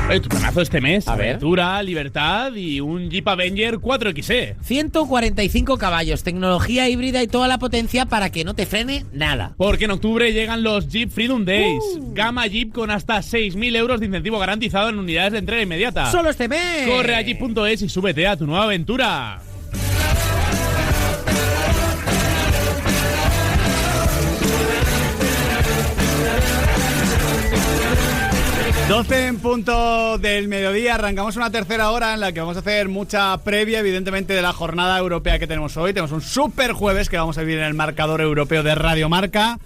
Oye, tu planazo este mes. A ver. Aventura, libertad y un Jeep Avenger 4XE. 145 caballos, tecnología híbrida y toda la potencia para que no te frene nada. Porque en octubre llegan los Jeep Freedom Days. Gama Jeep con hasta 6.000 euros de incentivo garantizado en unidades de entrega inmediata. ¡Solo este mes! Corre a jeep.es y súbete a tu nueva aventura. Doce en punto del mediodía, arrancamos una tercera hora en la que vamos a hacer mucha previa, evidentemente, de la jornada europea que tenemos hoy. Tenemos un super jueves que vamos a vivir en el marcador europeo de Radio Marca,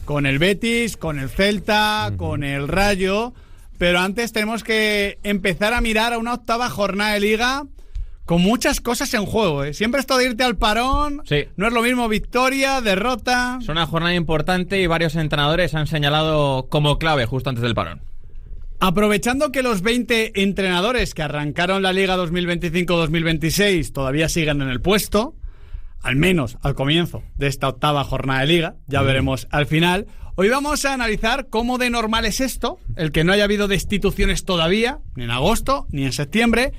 con el Betis, con el Celta, con el Rayo. Pero antes tenemos que empezar a mirar a una octava jornada de Liga con muchas cosas en juego, ¿eh? Siempre esto de irte al parón, sí. No es lo mismo victoria, derrota. Es una jornada importante y varios entrenadores han señalado como clave justo antes del parón. Aprovechando que los 20 entrenadores que arrancaron la Liga 2025-2026 todavía siguen en el puesto, al menos al comienzo de esta octava jornada de Liga, ya veremos al final, hoy vamos a analizar cómo de normal es esto, el que no haya habido destituciones todavía, ni en agosto, ni en septiembre,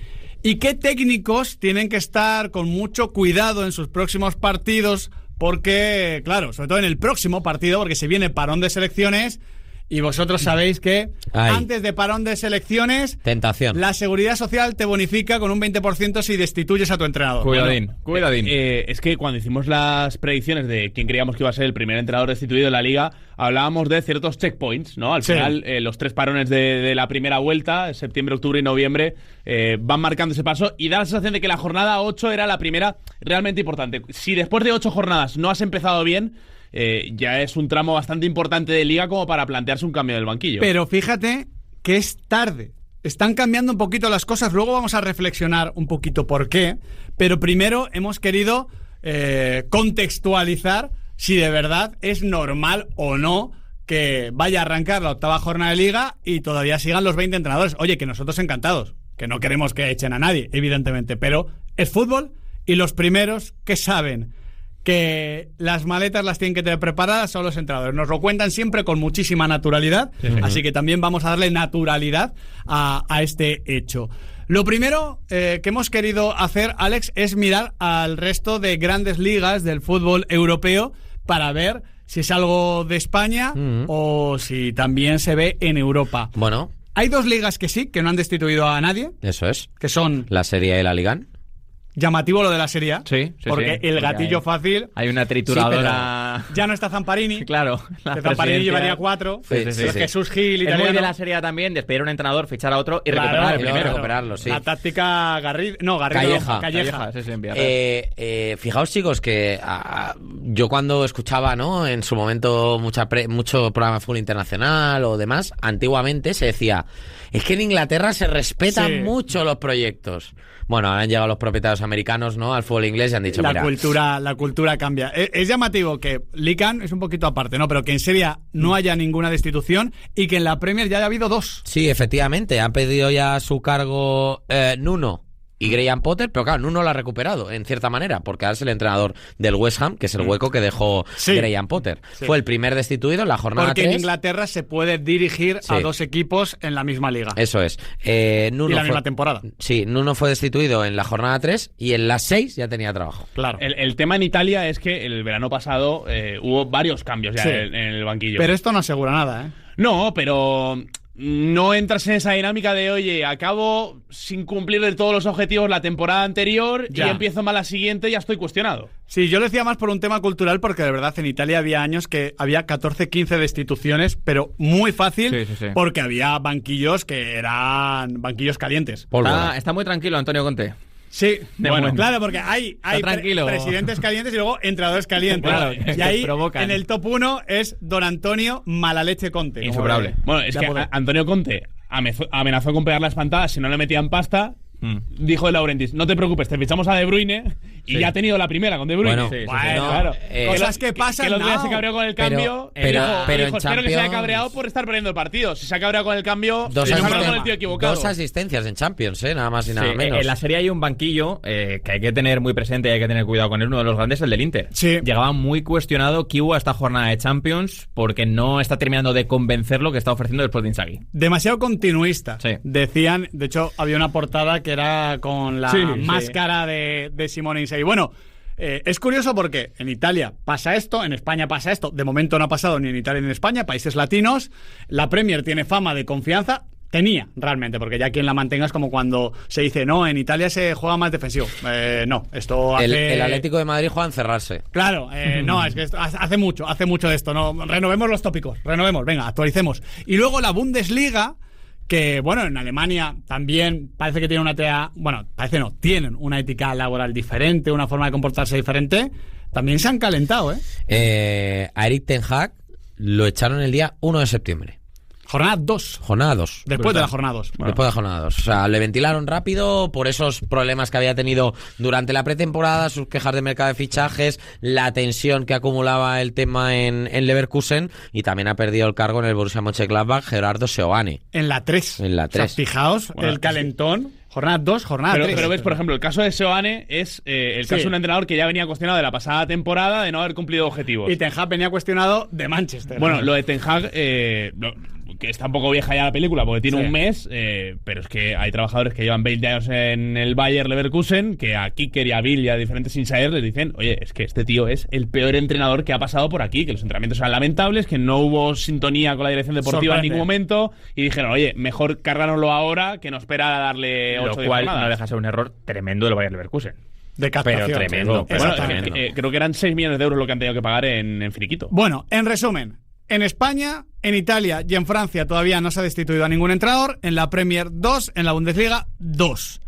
y qué técnicos tienen que estar con mucho cuidado en sus próximos partidos, porque, claro, sobre todo en el próximo partido, porque se viene parón de selecciones. Y vosotros sabéis que antes de parón de selecciones, tentación. La Seguridad Social te bonifica con un 20% si destituyes a tu entrenador. Cuidadín, Bueno, cuidadín. Es que cuando hicimos las predicciones de quién creíamos que iba a ser el primer entrenador destituido en la Liga, hablábamos de ciertos checkpoints, ¿no? Al final, los tres parones de la primera vuelta, septiembre, octubre y noviembre, van marcando ese paso y da la sensación de que la jornada 8 era la primera realmente importante. Si después de 8 jornadas no has empezado bien, ya es un tramo bastante importante de Liga como para plantearse un cambio del banquillo. Pero fíjate que es tarde. Están cambiando un poquito las cosas. Luego vamos a reflexionar un poquito por qué. Pero primero hemos querido contextualizar si de verdad es normal o no que vaya a arrancar la octava jornada de Liga y todavía sigan los 20 entrenadores. Oye, que nosotros encantados. Que no queremos que echen a nadie, evidentemente. Pero es fútbol y los primeros que saben que las maletas las tienen que tener preparadas son los entrenadores. Nos lo cuentan siempre con muchísima naturalidad, así que también vamos a darle naturalidad a este hecho. Lo primero que hemos querido hacer, Alex, es mirar al resto de grandes ligas del fútbol europeo para ver si es algo de España o si también se ve en Europa. Bueno, hay dos ligas que sí, que no han destituido a nadie, eso es. que son La Serie A y la Liga. llamativo lo de la Serie A, Sí, porque el gatillo fácil. Hay una trituradora. Ya no está Zamparini. Claro. Que Zamparini llevaría 4. Sí. Jesús Gil, Es muy italiano. de la Serie A también, despedir a un entrenador, fichar a otro y Claro, recuperar el claro, primero. recuperarlo, sí. La táctica Garrido. No, Garrido. Calleja. Sí, enviar. Fijaos, chicos, que yo cuando escuchaba, ¿no?, en su momento mucho programa de fútbol internacional o demás, antiguamente se decía, es que en Inglaterra se respetan mucho los proyectos. Bueno, ahora han llegado los propietarios americanos, ¿no?, al fútbol inglés y han dicho, La mira, cultura cambia. Es llamativo que Lican es un poquito aparte, ¿no? Pero que en Serie A no haya ninguna destitución y que en la Premier ya haya habido 2. sí, efectivamente, han pedido ya su cargo Nuno y Graham Potter, pero claro, Nuno lo ha recuperado en cierta manera, porque ahora es el entrenador del West Ham, que es el hueco que dejó Graham Potter. Sí. Fue el primer destituido en la jornada Porque 3. en Inglaterra se puede dirigir a 2 equipos en la misma liga. Eso es. Nuno y la fue, misma temporada. Sí, Nuno fue destituido en la jornada 3 y en la 6 ya tenía trabajo. Claro. El tema en Italia es que el verano pasado hubo varios cambios ya en el banquillo. Pero esto no asegura nada, ¿eh? No, pero no entras en esa dinámica de, oye, acabo sin cumplir de todos los objetivos la temporada anterior y empiezo mal la siguiente y ya estoy cuestionado. Sí, yo lo decía más por un tema cultural, porque de verdad en Italia había años que había 14, 15 destituciones, pero muy fácil, porque había banquillos que eran banquillos calientes. Está muy tranquilo Antonio Conte. Sí, bueno, claro, porque hay presidentes calientes y luego entrenadores calientes. Claro, y ahí provocan. en el top 1 es Don Antonio Malaleche Conte. Insuperable. Bueno, es que Antonio Conte amenazó con pegar la espantada si no le metían pasta. dijo De Laurentiis, no te preocupes, te fichamos a De Bruyne y ya ha tenido la primera con De Bruyne. Bueno, Claro. Cosas que pasan. Que el otro día se cabreó con el cambio. Pero dijo, en espero que se haya Champions- cabreado por estar perdiendo el partido. Si se ha cabreado con el cambio, Dos se ha asistencias- cabreado con el tío equivocado. Dos asistencias en Champions, nada más y nada Sí, menos. en la serie hay un banquillo que hay que tener muy presente y hay que tener cuidado con él. Uno de los grandes, el del Inter. Sí. Llegaba muy cuestionado Kiwu a esta jornada de Champions porque no está terminando de convencer lo que está ofreciendo el Sporting Inzaghi. Demasiado continuista. Sí. Decían, de hecho, había una portada que era con la Sí, máscara de Simone Inzaghi. Bueno, es curioso porque en Italia pasa esto, en España pasa esto. De momento no ha pasado ni en Italia ni en España, países latinos. La Premier tiene fama de confianza. Tenía, realmente, porque ya quien la mantenga es como cuando se dice, no, en Italia se juega más defensivo. No, esto hace... El Atlético de Madrid juega a encerrarse. Claro, no, es que esto hace mucho de esto. No, renovemos los tópicos, venga, actualicemos. Y luego la Bundesliga, que bueno, en Alemania también parece que tiene tienen una ética laboral diferente, una forma de comportarse diferente. También se han calentado, A Erik ten Hag lo echaron el día 1 de septiembre. Jornada 2. Jornada 2. Después de la jornada 2. Después de la jornada 2. O sea, le ventilaron rápido por esos problemas que había tenido durante la pretemporada, sus quejas de mercado de fichajes, la tensión que acumulaba el tema en Leverkusen, y también ha perdido el cargo en el Borussia Mönchengladbach Gerardo Seoane. En la 3. En la 3. O sea, fijaos, el calentón. Jornada 2, jornada 3. Pero ves, por ejemplo, el caso de Seoane es el caso de un entrenador que ya venía cuestionado de la pasada temporada de no haber cumplido objetivos. Y Ten Hag venía cuestionado de Manchester. Bueno, lo de Ten Hag, que está un poco vieja ya la película porque tiene Sí. un mes, pero es que hay trabajadores que llevan 20 años en el Bayer Leverkusen que a Kicker y a Bill y a diferentes insiders les dicen, oye, es que este tío es el peor entrenador que ha pasado por aquí, que los entrenamientos eran lamentables, que no hubo sintonía con la dirección deportiva en Sorprende. ningún momento, y dijeron, oye, mejor cárganoslo ahora que no espera a darle 8 Lo cual no jornadas. deja de ser un error tremendo del Bayer Leverkusen. De captación. Pero tremendo. Bueno, Exactamente. creo que eran 6 millones de euros lo que han tenido que pagar en finiquito. Bueno, en resumen, en España, en Italia y en Francia todavía no se ha destituido a ningún entrenador. En la Premier 2, en la Bundesliga 2.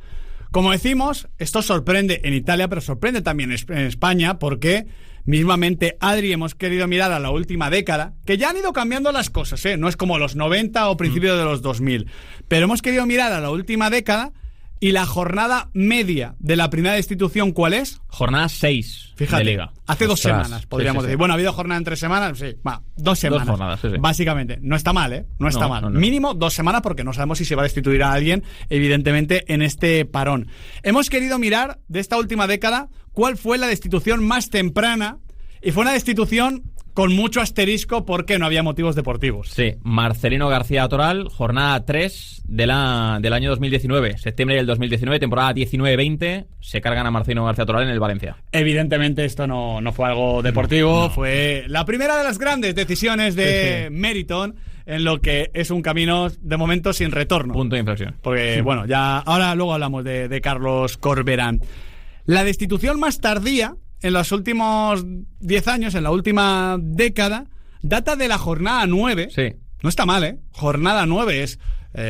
Como decimos, esto sorprende en Italia, pero sorprende también en España porque mismamente, Adri, hemos querido mirar a la última década, que ya han ido cambiando las cosas, ¿eh? No es como los 90 o principios de los 2000. Pero hemos querido mirar a la última década y la jornada media de la primera destitución, ¿cuál es? Jornada 6 Fíjate, de Liga. hace 2 Ostras. semanas, podríamos Sí, sí, decir. sí. Bueno, ha habido jornada en 3 semanas, sí, 2 semanas. jornadas, sí, sí. Básicamente. No está mal, ¿eh? No está No, mal. no, no. Mínimo 2 semanas porque no sabemos si se va a destituir a alguien, evidentemente, en este parón. Hemos querido mirar de esta última década cuál fue la destitución más temprana, y fue una destitución con mucho asterisco porque no había motivos deportivos. Sí, Marcelino García Toral, jornada 3 del año 2019, septiembre del 2019, temporada 19-20, se cargan a Marcelino García Toral en el Valencia. Evidentemente esto no fue algo deportivo, fue la primera de las grandes decisiones de Meriton en lo que es un camino de momento sin retorno. Punto de inflexión. Porque, bueno, ya ahora luego hablamos de Carlos Corberán. La destitución más tardía, en los últimos 10 años, en la última década, data de la jornada 9. Sí. No está mal, ¿eh? Jornada 9 es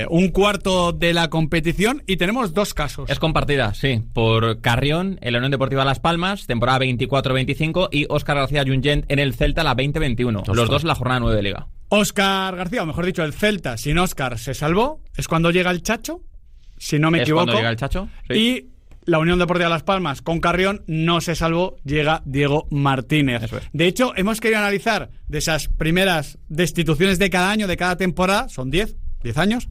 un cuarto de la competición y tenemos 2 casos. Es compartida, sí, por Carrión en la Unión Deportiva Las Palmas, temporada 24-25, y Óscar García Junyent en el Celta, la 20-21. Los dos la jornada 9 de Liga. Óscar García, o mejor dicho, el Celta, sin Óscar se salvó. Es cuando llega el Chacho, si no me ¿Es equivoco. cuando llega el Chacho? Sí. Y la Unión Deportiva Las Palmas con Carrión no se salvó, llega Diego Martínez. Eso es. De hecho, hemos querido analizar de esas primeras destituciones de cada año, de cada temporada, son 10 años,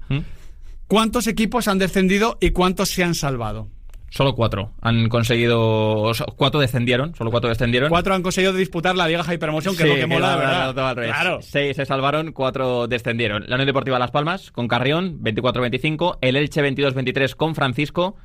cuántos equipos han descendido y cuántos se han salvado. Solo 4 han conseguido. 4 descendieron, solo 4 descendieron. 4 han conseguido disputar la Liga Hypermotion, que Sí, es lo que mola, de todo verdad. al revés. Claro. 6 se salvaron, 4 descendieron. La Unión Deportiva Las Palmas con Carrión, 24-25. El Elche 22-23 con Francisco.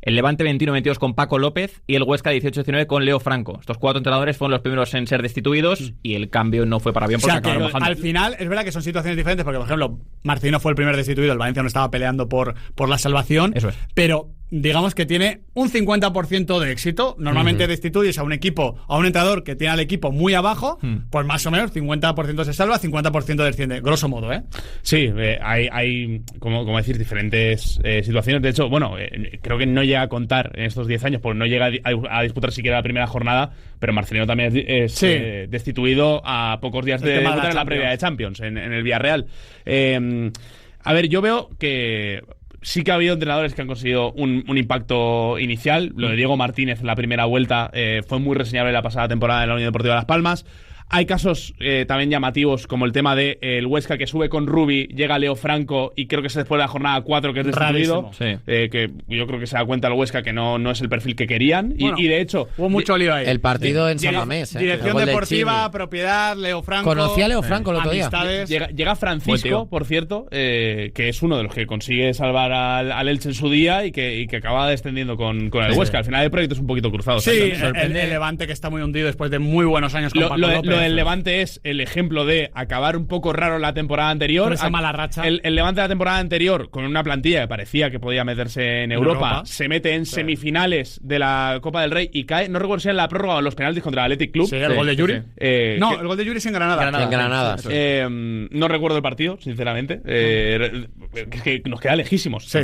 El Levante 21-22 con Paco López y el Huesca 18-19 con Leo Franco. Estos 4 entrenadores fueron los primeros en ser destituidos y el cambio no fue para bien O porque sea, que acabaron bajando. al final es verdad que son situaciones diferentes porque, por ejemplo, Martino fue el primer destituido, el Valencia no estaba peleando por la salvación. Eso es. Pero digamos que tiene un 50% de éxito. Normalmente destituyes a un equipo, a un entrenador que tiene al equipo muy abajo, pues más o menos 50% se salva, 50% desciende, grosso modo, ¿eh? Sí, hay como decir, diferentes situaciones. De hecho, bueno, creo que no llega a contar en estos 10 años, porque no llega a disputar siquiera la primera jornada, pero Marcelino también es Sí. destituido a pocos días El de tema de la debutar en la Champions. previa de Champions, en el Villarreal. A ver, yo veo que sí que ha habido entrenadores que han conseguido un impacto inicial. Lo de Diego Martínez en la primera vuelta fue muy reseñable la pasada temporada en la Unión Deportiva Las Palmas. Hay casos también llamativos, como el tema de el Huesca que sube con Rubi, llega Leo Franco y creo que es después de la jornada 4 que es destituido. Sí. Que yo creo que se da cuenta el Huesca que no es el perfil que querían. Bueno, y de hecho, hubo mucho lío ahí. El partido en San Llega- Mamés. Dirección deportiva, propiedad, Leo Franco. Conocí a Leo Franco el otro día. amistades. llega Buen Francisco, tío. por cierto, que es uno de los que consigue salvar al Elche en su día y que acaba descendiendo con el Huesca. Al final el proyecto es un poquito cruzado. Sí, ¿sabes? el Levante que está muy hundido después de muy buenos años con Paco Lo López. del Levante es el ejemplo de acabar un poco raro la temporada anterior. Por esa mala racha. El Levante de la temporada anterior, con una plantilla que parecía que podía meterse en Europa, se mete en semifinales de la Copa del Rey y cae, no recuerdo si en la prórroga o en los penaltis contra el Athletic Club. Sí, el gol de Yuri. El gol de Yuri es en Granada. En Granada. no recuerdo el partido, sinceramente. Que nos queda lejísimos. Sí.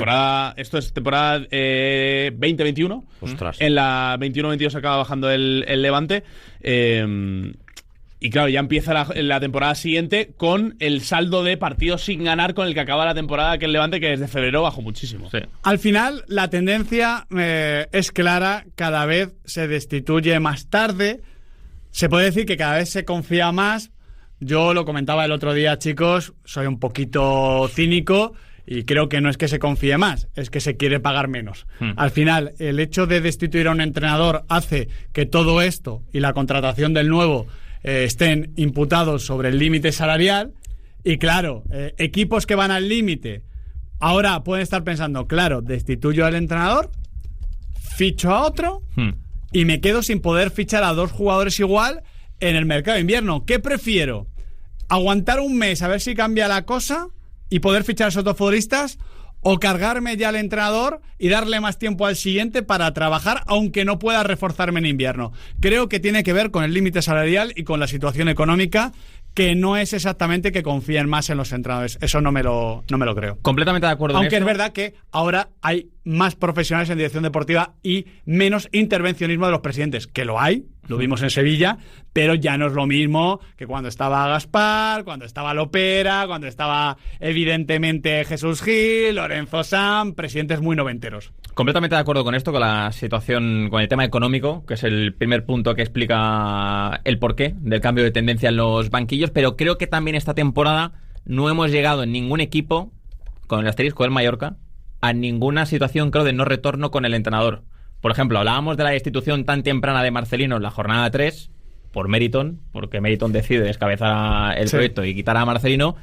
Esto es temporada 2021. Ostras. En la 21-22 se acaba bajando el Levante. Y claro, ya empieza la temporada siguiente con el saldo de partidos sin ganar con el que acaba la temporada que el Levante, que desde febrero bajó muchísimo. Sí. Al final, la tendencia es clara. Cada vez se destituye más tarde. Se puede decir que cada vez se confía más. Yo lo comentaba el otro día, chicos. Soy un poquito cínico y creo que no es que se confíe más, es que se quiere pagar menos. Al final, el hecho de destituir a un entrenador hace que todo esto y la contratación del nuevo estén imputados sobre el límite salarial. Y claro, equipos que van al límite ahora pueden estar pensando, claro, destituyo al entrenador, ficho a otro y me quedo sin poder fichar a 2 jugadores igual en el mercado de invierno. ¿Qué prefiero? ¿Aguantar un mes a ver si cambia la cosa y poder fichar a esos 2 futbolistas? ¿O cargarme ya al entrenador y darle más tiempo al siguiente para trabajar, aunque no pueda reforzarme en invierno? Creo que tiene que ver con el límite salarial y con la situación económica, que no es exactamente que confíen más en los entrenadores. Eso no me lo creo. Completamente de acuerdo. Aunque en es esto. verdad que ahora hay más profesionales en dirección deportiva y menos intervencionismo de los presidentes, que lo hay, lo vimos en Sevilla, pero ya no es lo mismo que cuando estaba Gaspar, cuando estaba Lopera, cuando estaba evidentemente Jesús Gil, Lorenzo Sam, presidentes muy noventeros. Completamente de acuerdo con esto, con la situación, con el tema económico, que es el primer punto que explica el porqué del cambio de tendencia en los banquillos, pero creo que también esta temporada no hemos llegado en ningún equipo, con el asterisco del Mallorca, a ninguna situación, creo, de no retorno con el entrenador. Por ejemplo, hablábamos de la destitución tan temprana de Marcelino en la jornada 3, por Meriton, porque Meriton decide descabezar el proyecto y quitar a Marcelino.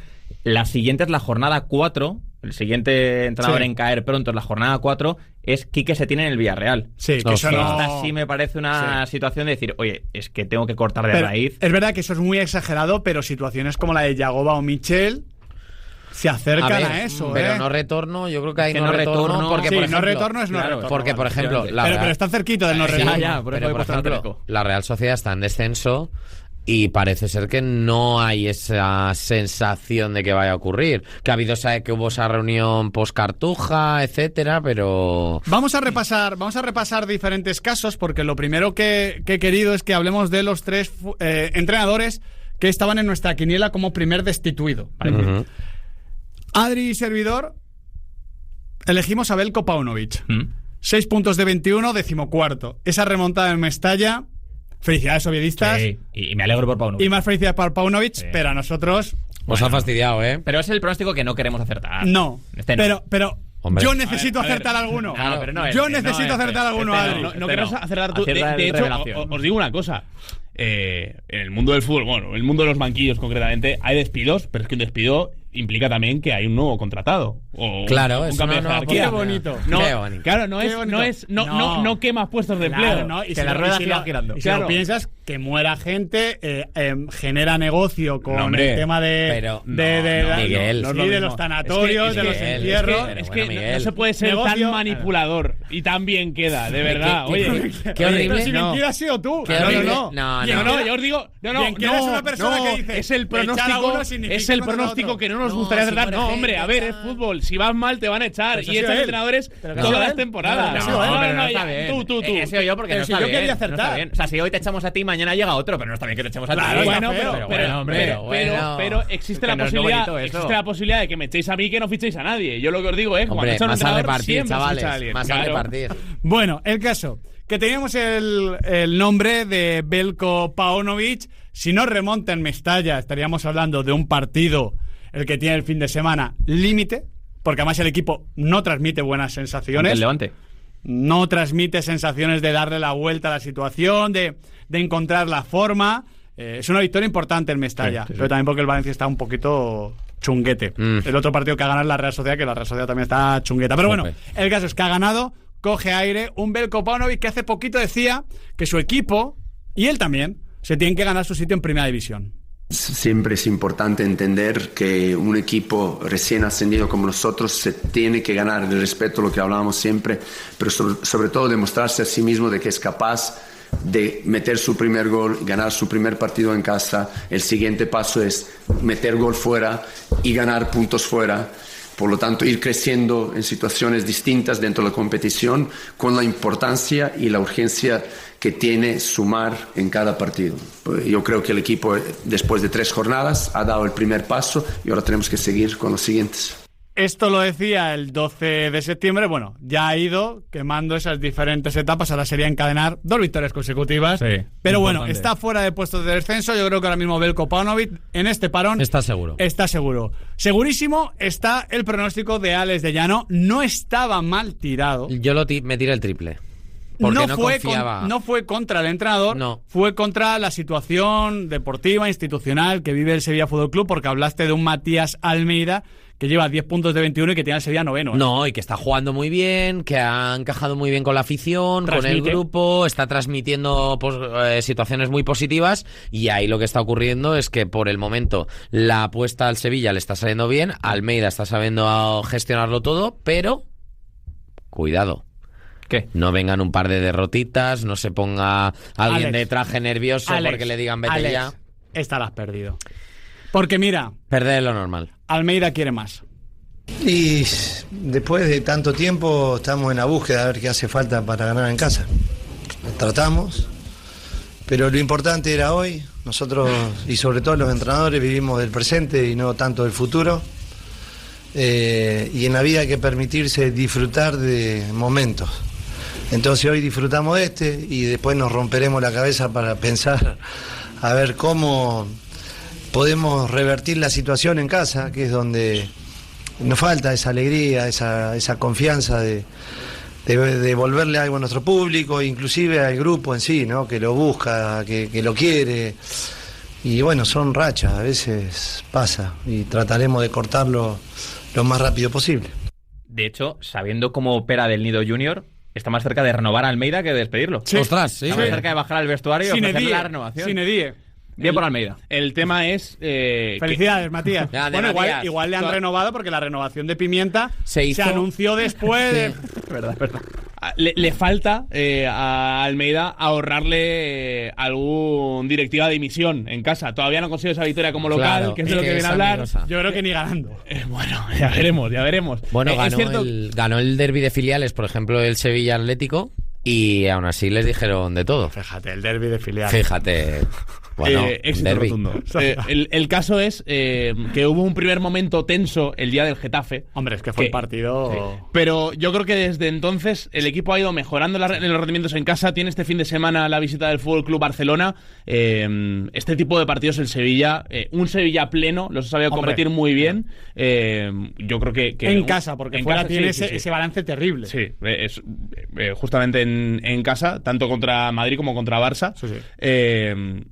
La siguiente es la jornada 4. El siguiente entrenador en caer pronto es la jornada 4. Es Quique Setién en el Villarreal. Sí, que eso no... Esta sí me parece una situación de decir, oye, es que tengo que cortar de Pero raíz. es verdad que eso es muy exagerado, pero situaciones como la de Yagoba o Michel se acercan a, ver, eso, pero no retorno, yo creo que hay Que no no retorno, retorno, porque sí, por no ejemplo, retorno es no claro, retorno. porque por ejemplo, pero está cerquita del no retorno. ya, por eso pero he por puesto ejemplo, asterisco. la Real Sociedad está en descenso y parece ser que no hay esa sensación de que vaya a ocurrir. Que ha habido que hubo esa reunión post-Cartuja, etcétera, pero Vamos a repasar diferentes casos, porque lo primero que he querido es que hablemos de los 3 entrenadores que estaban en nuestra quiniela como primer destituido. ¿Vale? Adri y servidor elegimos a Belko Paunovic. 6 puntos de 21, 14º. Esa remontada en Mestalla. Felicidades, oviedistas. Sí, y me alegro por Pauno. Y más felicidades para Paunovic, pero a nosotros os ha fastidiado, ¿eh? Pero es el pronóstico que no queremos acertar. no. Este no. Pero Hombre. yo necesito acertar alguno. No, pero no Yo este, necesito no acertar este, alguno, este Adri. no. No queremos acertar tú. Acierta De el hecho, revelación. os digo una cosa. En el mundo del fútbol, bueno, en el mundo de los banquillos concretamente, hay despidos, pero es que un despido implica también que hay un nuevo contratado. O Claro, un eso cambio de no, jerarquía. qué bonito. No, Qué bonito. Claro, no Qué es, bonito. no quemas puestos de Claro, empleo. ¿no? Y Que si la lo- rueda y si siga lo- girando. Y si Claro. lo piensas, que muera gente genera negocio con No, hombre, el tema de pero sí, Miguel, no es lo de mismo. los tanatorios, Es que- de los Miguel, entierros. Pero Es bueno, que Miguel. no se puede ser Negocio. tan manipulador y tan bien queda, de verdad. qué- Oye, qué horrible. Pero si no. mentira has sido tú. Qué No, horrible. no, No, Bien, no, yo os digo, Bien, que eres una persona que dice, es el echar a pronóstico, uno significa es el contratar a pronóstico otro. que no nos No, gustaría si acertar. por No, hombre, a ver, es ejemplo, fútbol. Si vas mal, te van a echar. Pero Y eso echan sí, entrenadores pero todas no, las temporadas. no, pero no, está ya, bien. tú. He sido yo porque Pero no si está yo bien. quería no está acertar. bien. O sea, si hoy te echamos a ti, mañana llega otro, pero no está bien que te echemos a ti. Claro, Bueno, está feo, pero existe la que no es muy posibilidad, bonito eso. existe la posibilidad de que me echéis a mí y que no fichéis a nadie. Yo lo que os digo es, cuando Hombre, echan un más a entrenador, repartir, siempre se chavales. echa a alguien. Más a Claro. repartir. Bueno, el caso, que teníamos el nombre de Belko Paunovic. Si no remonta en Mestalla, estaríamos hablando de un partido, el que tiene el fin de semana, límite, porque además el equipo no transmite buenas sensaciones. El Levante. No transmite sensaciones de darle la vuelta a la situación, de encontrar la forma. Es una victoria importante en Mestalla, pero también porque el Valencia está un poquito chunguete. El otro partido que ha ganado es la Real Sociedad, que la Real Sociedad también está chungueta. Pero bueno, el caso es que ha ganado, coge aire, un Belko Paunovic que hace poquito decía que su equipo, y él también, se tienen que ganar su sitio en Primera División. Siempre es importante entender que un equipo recién ascendido como nosotros se tiene que ganar el respeto, lo que hablábamos siempre, pero sobre todo demostrarse a sí mismo de que es capaz de meter su primer gol, ganar su primer partido en casa. El siguiente paso es meter gol fuera y ganar puntos fuera. Por lo tanto, ir creciendo en situaciones distintas dentro de la competición con la importancia y la urgencia que tiene sumar en cada partido. Yo creo que el equipo, después de 3 jornadas, ha dado el primer paso y ahora tenemos que seguir con los siguientes. Esto lo decía el 12 de septiembre. Bueno, ya ha ido quemando esas diferentes etapas. Ahora sería encadenar 2 victorias consecutivas. Sí, pero bueno, importante. está fuera de puestos de descenso. Yo creo que ahora mismo Belko Paunovic en este parón Está seguro. Está seguro. Segurísimo está el pronóstico de Alex de Llano. No estaba mal tirado. Yo me tiré el triple. Porque no confiaba. no fue contra el entrenador, No. fue contra la situación deportiva, institucional que vive el Sevilla Fútbol Club, porque hablaste de un Matías Almeida que lleva 10 puntos de 21 y que tiene al Sevilla noveno. No, y que está jugando muy bien, que ha encajado muy bien con la afición, con el Transmite. grupo, está transmitiendo situaciones muy positivas, y ahí lo que está ocurriendo es que por el momento la apuesta al Sevilla le está saliendo bien, Almeida está sabiendo gestionarlo todo, pero cuidado. ¿Qué? No vengan un par de derrotitas, no se ponga alguien Alex. de traje nervioso Alex, porque le digan vete Alex, ya. esta la has perdido. Porque mira, Perder es lo normal. Almeida quiere más. Y después de tanto tiempo estamos en la búsqueda de ver qué hace falta para ganar en casa. Tratamos, pero lo importante era hoy. Nosotros, y sobre todo los entrenadores, vivimos del presente y no tanto del futuro. Y en la vida hay que permitirse disfrutar de momentos. Entonces hoy disfrutamos de este y después nos romperemos la cabeza para pensar a ver cómo podemos revertir la situación en casa, que es donde nos falta esa alegría, esa confianza de devolverle algo a nuestro público, inclusive al grupo en sí, ¿no? Que lo busca, que lo quiere. Y bueno, son rachas, a veces pasa y trataremos de cortarlo lo más rápido posible. De hecho, sabiendo cómo opera Del Nido Junior, está más cerca de renovar a Almeida que de despedirlo. Sí. Ostras, sí. Está más cerca de bajar al vestuario y Sin ofrecerle edie, la renovación. sin edie. Bien por Almeida. El tema es... Felicidades, Matías. Grande, Bueno, Matías. igual le han renovado porque la renovación de Pimienta Se hizo. anunció después de... Verdad. Le falta a Almeida ahorrarle algún directiva de dimisión en casa. Todavía no consigue esa victoria como local, Claro, que es es de lo que que viene es a hablar. amigosa. Yo creo que ni ganando. Bueno, ya veremos. Bueno, Es cierto, ganó el derbi de filiales, por ejemplo, el Sevilla Atlético, y aún así les dijeron de todo. Fíjate, el derbi de filial. Fíjate. Bueno, éxito derbi. rotundo. El caso es que hubo un primer momento tenso el día del Getafe. Hombre, es que fue Que- el partido... Sí. Pero yo creo que desde entonces el equipo ha ido mejorando los rendimientos en casa. Tiene este fin de semana la visita del Fútbol Club Barcelona. Este tipo de partidos en Sevilla, un Sevilla pleno, los ha sabido Hombre. competir muy bien. Yo creo que en casa, porque en fuera casa, tiene sí. ese balance terrible. Sí, es justamente en casa, tanto contra Madrid como contra Barça. Sí, sí.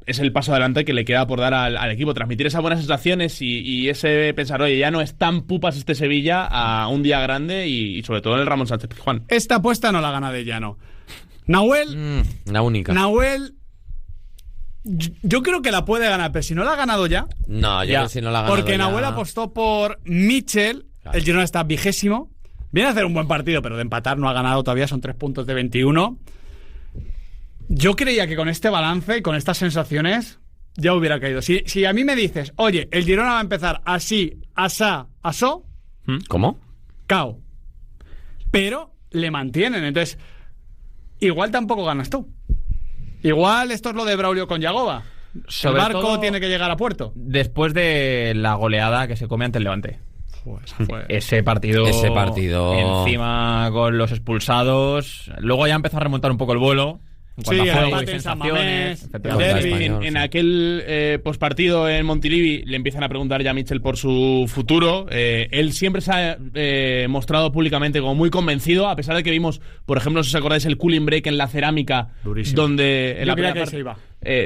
Es el paso adelante que le queda por dar al equipo, transmitir esas buenas sensaciones y ese pensar, oye, ya no es tan pupas este Sevilla a un día grande y sobre todo en el Ramón Sánchez Pizjuán. Esta apuesta no la gana de Llano. Nahuel, La única. Nahuel, yo creo que la puede ganar, pero si no la ha ganado ya, No, yo Ya. creo que si no la ha ganado porque ya- Nahuel apostó por Mitchell, Claro. el Girona está 20º, viene a hacer un buen partido, pero de empatar no ha ganado todavía, son 3 puntos de 21. Yo creía que con este balance y con estas sensaciones ya hubiera caído. Si a mí me dices, oye, el Girona va a empezar así, asá, asó, ¿Cómo? cao. Pero le mantienen. Entonces, igual tampoco ganas tú. Igual esto es lo de Braulio con Yagoba. El barco tiene que llegar a puerto. Después de la goleada que se come ante el Levante. Ese partido encima con los expulsados. Luego ya empezó a remontar un poco el vuelo. Sí, el empate en San Mamés, en aquel postpartido en Montilivi le empiezan a preguntar ya a Mitchell por su futuro. Él siempre se ha mostrado públicamente como muy convencido, a pesar de que vimos, por ejemplo, si os acordáis, el cooling break en la cerámica. Durísimo. Donde en yo la creía primera que se iba.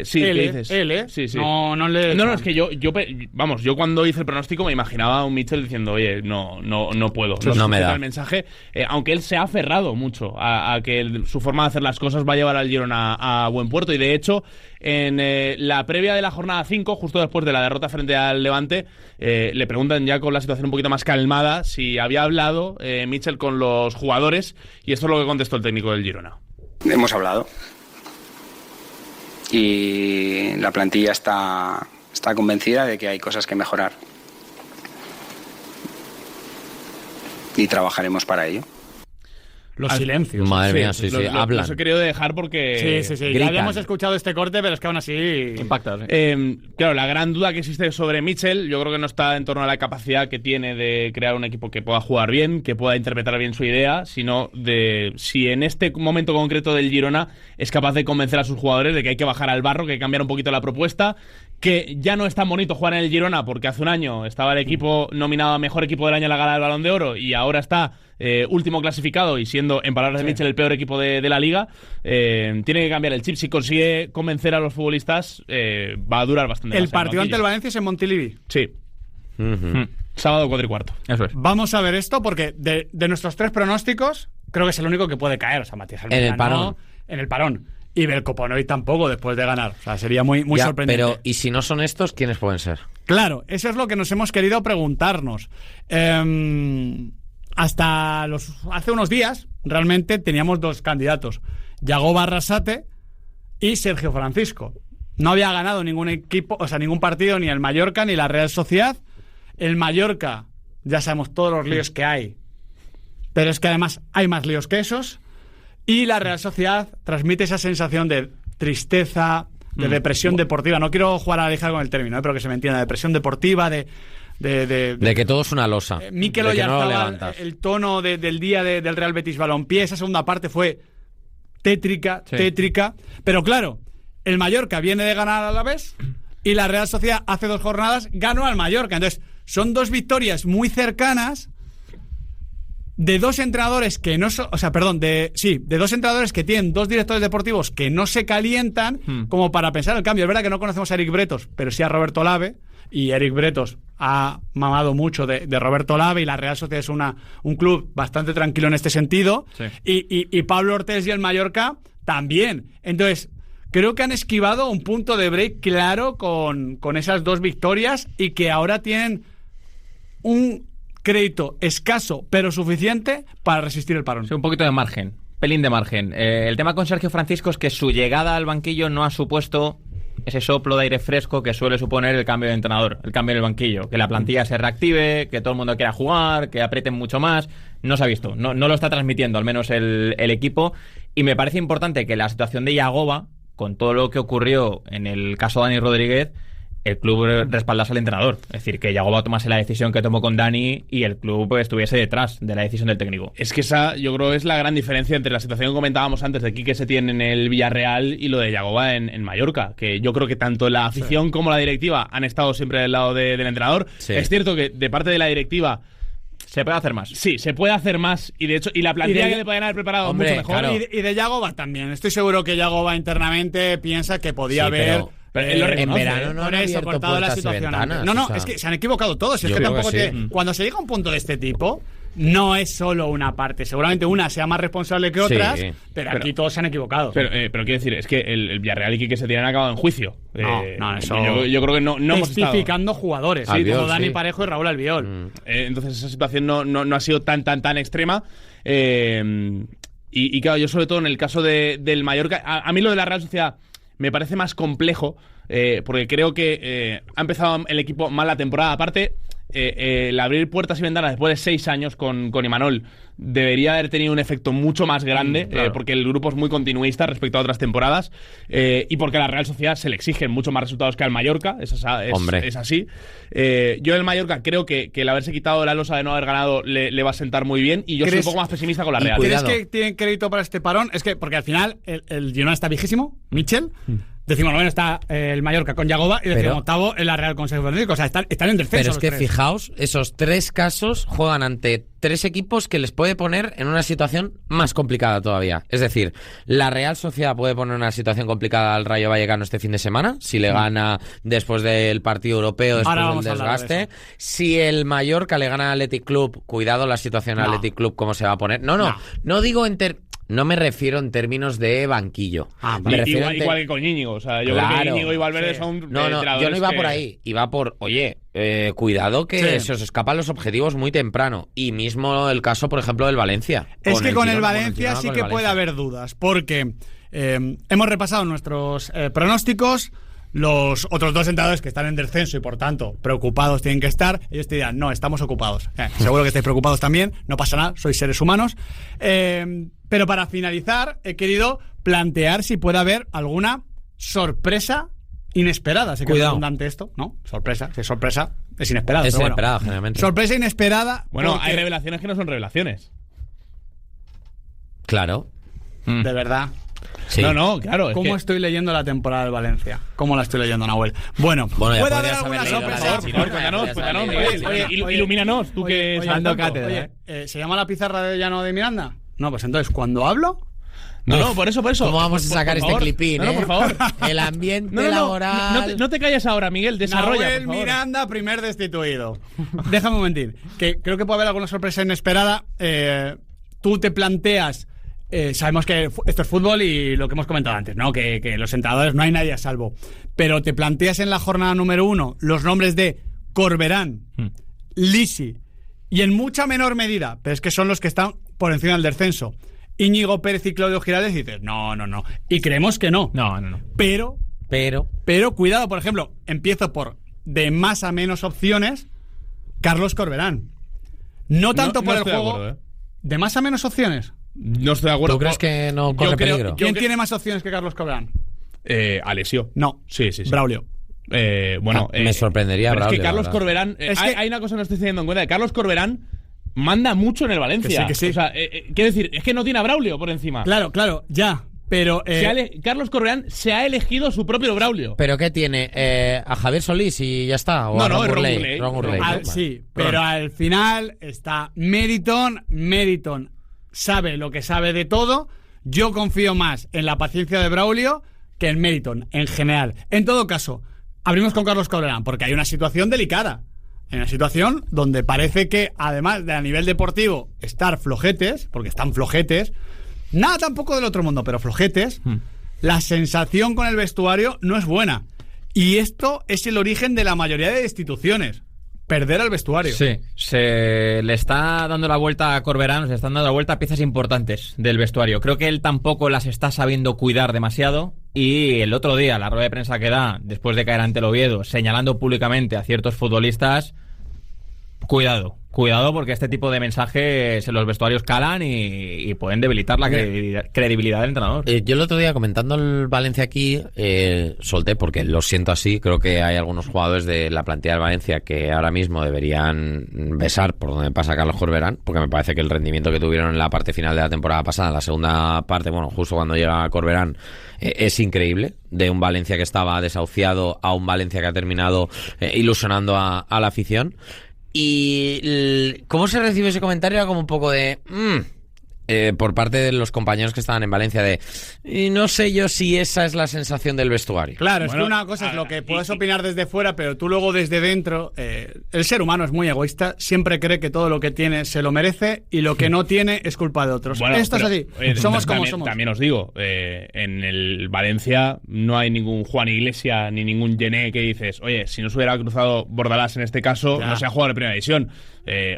Sí, ¿qué dices? Sí. No, es que yo cuando hice el pronóstico me imaginaba a un Mitchell diciendo, oye, no puedo. No me da el mensaje. Aunque él se ha aferrado mucho a que su forma de hacer las cosas va a llevar al Girona a buen puerto. Y de hecho, en la previa de la jornada 5, justo después de la derrota frente al Levante, le preguntan ya con la situación un poquito más calmada si había hablado Mitchell con los jugadores, y esto es lo que contestó el técnico del Girona. Hemos hablado. Y la plantilla está convencida de que hay cosas que mejorar. Y trabajaremos para ello. Los silencios. Madre mía, sí, hablan. Los he querido dejar porque... Sí. Gritan. Ya habíamos escuchado este corte, pero es que aún así... Impacta. Claro, la gran duda que existe sobre Mitchell, yo creo que no está en torno a la capacidad que tiene de crear un equipo que pueda jugar bien, que pueda interpretar bien su idea, sino de si en este momento concreto del Girona es capaz de convencer a sus jugadores de que hay que bajar al barro, que hay que cambiar un poquito la propuesta, que ya no es tan bonito jugar en el Girona porque hace un año estaba el equipo nominado a Mejor Equipo del Año en la Gala del Balón de Oro y ahora está último clasificado y siendo, en palabras de Mitchell, el peor equipo de la Liga. Tiene que cambiar el chip. Si consigue convencer a los futbolistas, va a durar bastante. El partido ante el Valencia es en Montilivi. Sí. Sábado 4:15. Eso es. Vamos a ver esto porque de nuestros 3 pronósticos, creo que es el único que puede caer. O sea, Matías En el parón. En el parón. Y Belkoponoy tampoco después de ganar. O sea, sería muy sorprendente. Pero, ¿y si no son estos, quiénes pueden ser? Claro, eso es lo que nos hemos querido preguntarnos. Hace unos días, realmente, teníamos 2 candidatos. Yagoba Arrasate y Sergio Francisco. No había ganado ningún equipo, o sea, ningún partido, ni el Mallorca ni la Real Sociedad. El Mallorca, ya sabemos todos los líos que hay. Pero es que además hay más líos que esos. Y la Real Sociedad transmite esa sensación de tristeza, de depresión deportiva. No quiero jugar a la ligera con el término, pero que se me entienda. Depresión deportiva, de que todo es una losa. Mikel Oyarzabal, el tono del día del Real Betis Balompié, esa segunda parte fue tétrica. Pero claro, el Mallorca viene de ganar al Alavés y la Real Sociedad hace 2 jornadas ganó al Mallorca. Entonces, son 2 victorias muy cercanas de 2 entrenadores que no de 2 entrenadores que tienen 2 directores deportivos que no se calientan como para pensar el cambio. Es verdad que no conocemos a Eric Bretos, pero sí a Roberto Lave, y Eric Bretos ha mamado mucho de Roberto Lave, y la Real Sociedad es un club bastante tranquilo en este sentido, y Pablo Ortés y el Mallorca también. Entonces, creo que han esquivado un punto de break claro con esas 2 victorias, y que ahora tienen un crédito escaso pero suficiente para resistir el parón. Sí, un poquito de margen, pelín de margen. El tema con Sergio Francisco es que su llegada al banquillo no ha supuesto ese soplo de aire fresco que suele suponer el cambio de entrenador, el cambio del banquillo, que la plantilla se reactive, que todo el mundo quiera jugar, que aprieten mucho más. No se ha visto, no lo está transmitiendo al menos el equipo, y me parece importante que la situación de Yagoba, con todo lo que ocurrió en el caso de Dani Rodríguez, el club respaldase al entrenador. Es decir, que Yagoba tomase la decisión que tomó con Dani y el club estuviese detrás de la decisión del técnico. Es que esa, yo creo, es la gran diferencia entre la situación que comentábamos antes de Quique Setién en el Villarreal y lo de Yagoba en Mallorca, que yo creo que tanto la afición como la directiva han estado siempre del lado del entrenador. Sí. Es cierto que de parte de la directiva se puede hacer más. Sí, se puede hacer más, y de hecho, y la plantilla que le podían haber preparado mucho mejor. Claro. Y de Yagoba también. Estoy seguro que Yagoba internamente piensa que podía haber... Pero él lo reconoce, en verano no han abierto cortado la situación. Ventanas, no, es que se han equivocado todos. Es que tampoco cuando se llega a un punto de este tipo, no es solo una parte. Seguramente una sea más responsable que otras, pero aquí todos se han equivocado. Pero quiero decir, es que el Villarreal y Quique Setién han acabado en juicio. Eso yo creo que no hemos estado testificando jugadores, Albiol, como Dani Parejo y Raúl Albiol. Entonces esa situación no ha sido tan extrema. Y claro, yo sobre todo en el caso del Mallorca, a mí lo de la Real Sociedad me parece más complejo, porque creo que ha empezado el equipo mal la temporada. Aparte, el abrir puertas y ventanas después de 6 años con Imanol debería haber tenido un efecto mucho más grande, claro. Porque el grupo es muy continuista respecto a otras temporadas, y porque a la Real Sociedad se le exigen mucho más resultados que al Mallorca, es así. Yo del Mallorca creo que el haberse quitado la losa de no haber ganado le va a sentar muy bien, y yo soy un poco más pesimista con la Real. ¿Crees que tienen crédito para este parón? Es que, porque al final el Girona está viejísimo, Michel. 19º está el Mallorca con Yagoba y 18º en la Real con Sergio Fernández. O sea, están en descenso. Pero es que fijaos, esos 3 casos juegan ante 3 equipos que les puede poner en una situación más complicada todavía. Es decir, la Real Sociedad puede poner una situación complicada al Rayo Vallecano este fin de semana, si le gana después del partido europeo, después del desgaste. Si el Mallorca le gana al Athletic Club, cuidado la situación al Athletic Club, cómo se va a poner. No digo no me refiero en términos de banquillo. Me refiero igual que con Íñigo. O sea, yo creo que Íñigo y Valverde son. No, yo no iba por ahí. Iba por, cuidado que se os escapan los objetivos muy temprano. Y mismo el caso, por ejemplo, del Valencia. Es que con el Valencia sí que puede haber dudas. Porque hemos repasado nuestros pronósticos. Los otros 2 entrenadores que están en descenso y por tanto preocupados tienen que estar, ellos te dirán, no, estamos ocupados. Seguro que estáis preocupados también, no pasa nada, sois seres humanos. Pero para finalizar, he querido plantear si puede haber alguna sorpresa inesperada. Sé que es redundante esto, ¿no? Sorpresa, si es sorpresa, es inesperada. Es inesperada, generalmente. Sorpresa inesperada. Bueno, hay revelaciones que no son revelaciones. Claro. De verdad. Sí. No, claro. ¿Cómo estoy leyendo la temporada del Valencia? ¿Cómo la estoy leyendo, Nahuel? Bueno, ¿puede haber alguna sorpresa? Cuéntanos, Miguel. Ilumínanos, tú que estás dando cátedra. ¿Se llama la pizarra de Llano de Miranda? No, pues entonces, cuando hablo... No, por eso. ¿Cómo vamos a sacar este clipín? No, por favor. El ambiente laboral... No te calles ahora, Miguel, desarrolla, Nahuel Miranda, primer destituido. Déjame un momentín, que creo que puede haber alguna sorpresa inesperada. Tú te planteas... sabemos que esto es fútbol y lo que hemos comentado antes, ¿no? Que los entrenadores no hay nadie a salvo. Pero te planteas en la jornada número 1 los nombres de Corberán, Lisi y en mucha menor medida, pero es que son los que están por encima del descenso, Íñigo Pérez y Claudio Giraldez, y dices, no. Y creemos que no. No. Pero cuidado, por ejemplo, empiezo por de más a menos opciones, Carlos Corberán. No tanto por el juego. De más a menos opciones. No estoy de acuerdo. ¿Tú crees que no corre peligro? ¿Quién tiene más opciones que Carlos Corberán? Alessio. No. Sí. Braulio. Me sorprendería Braulio. Es que Carlos Corberán... hay una cosa que no estoy teniendo en cuenta. Carlos Corberán manda mucho en el Valencia. Que sí. O sea, quiero decir, es que no tiene a Braulio por encima. Claro, ya. Pero Carlos Corberán se ha elegido su propio Braulio. ¿Pero qué tiene? ¿A Javier Solís y ya está? ¿O no, a Ron Urley? Sí, pero al final está Meriton sabe lo que sabe de todo. Yo confío más en la paciencia de Braulio que en Meriton, en general. En todo caso, abrimos con Carlos Corberán, porque hay una situación delicada. Hay una situación donde parece que, además de a nivel deportivo, estar flojetes, porque están flojetes, nada tampoco del otro mundo, pero flojetes, la sensación con el vestuario no es buena. Y esto es el origen de la mayoría de destituciones. Perder al vestuario. Sí, se le está dando la vuelta a Corberán, se están dando la vuelta a piezas importantes del vestuario. Creo que él tampoco las está sabiendo cuidar demasiado. Y el otro día, la rueda de prensa que da, después de caer ante el Oviedo, señalando públicamente a ciertos futbolistas, cuidado porque este tipo de mensajes en los vestuarios calan y pueden debilitar la credibilidad del entrenador. Yo el otro día, comentando el Valencia aquí, solté, porque lo siento así, creo que hay algunos jugadores de la plantilla del Valencia que ahora mismo deberían besar por donde pasa Carlos Corberán, porque me parece que el rendimiento que tuvieron en la parte final de la temporada pasada, en la segunda parte, justo cuando llega Corberán, es increíble. De un Valencia que estaba desahuciado a un Valencia que ha terminado ilusionando a la afición. Y cómo se recibe ese comentario era como un poco de... por parte de los compañeros que estaban en Valencia y no sé yo si esa es la sensación del vestuario. Claro, es que una cosa es lo que puedes opinar desde fuera, pero tú luego desde dentro, el ser humano es muy egoísta, siempre cree que todo lo que tiene se lo merece y lo que no tiene es culpa de otros. Esto es así, somos como somos. También os digo, en el Valencia no hay ningún Juan Iglesias ni ningún Gené que dices, oye, si no se hubiera cruzado Bordalás en este caso, no se ha jugado en la primera división.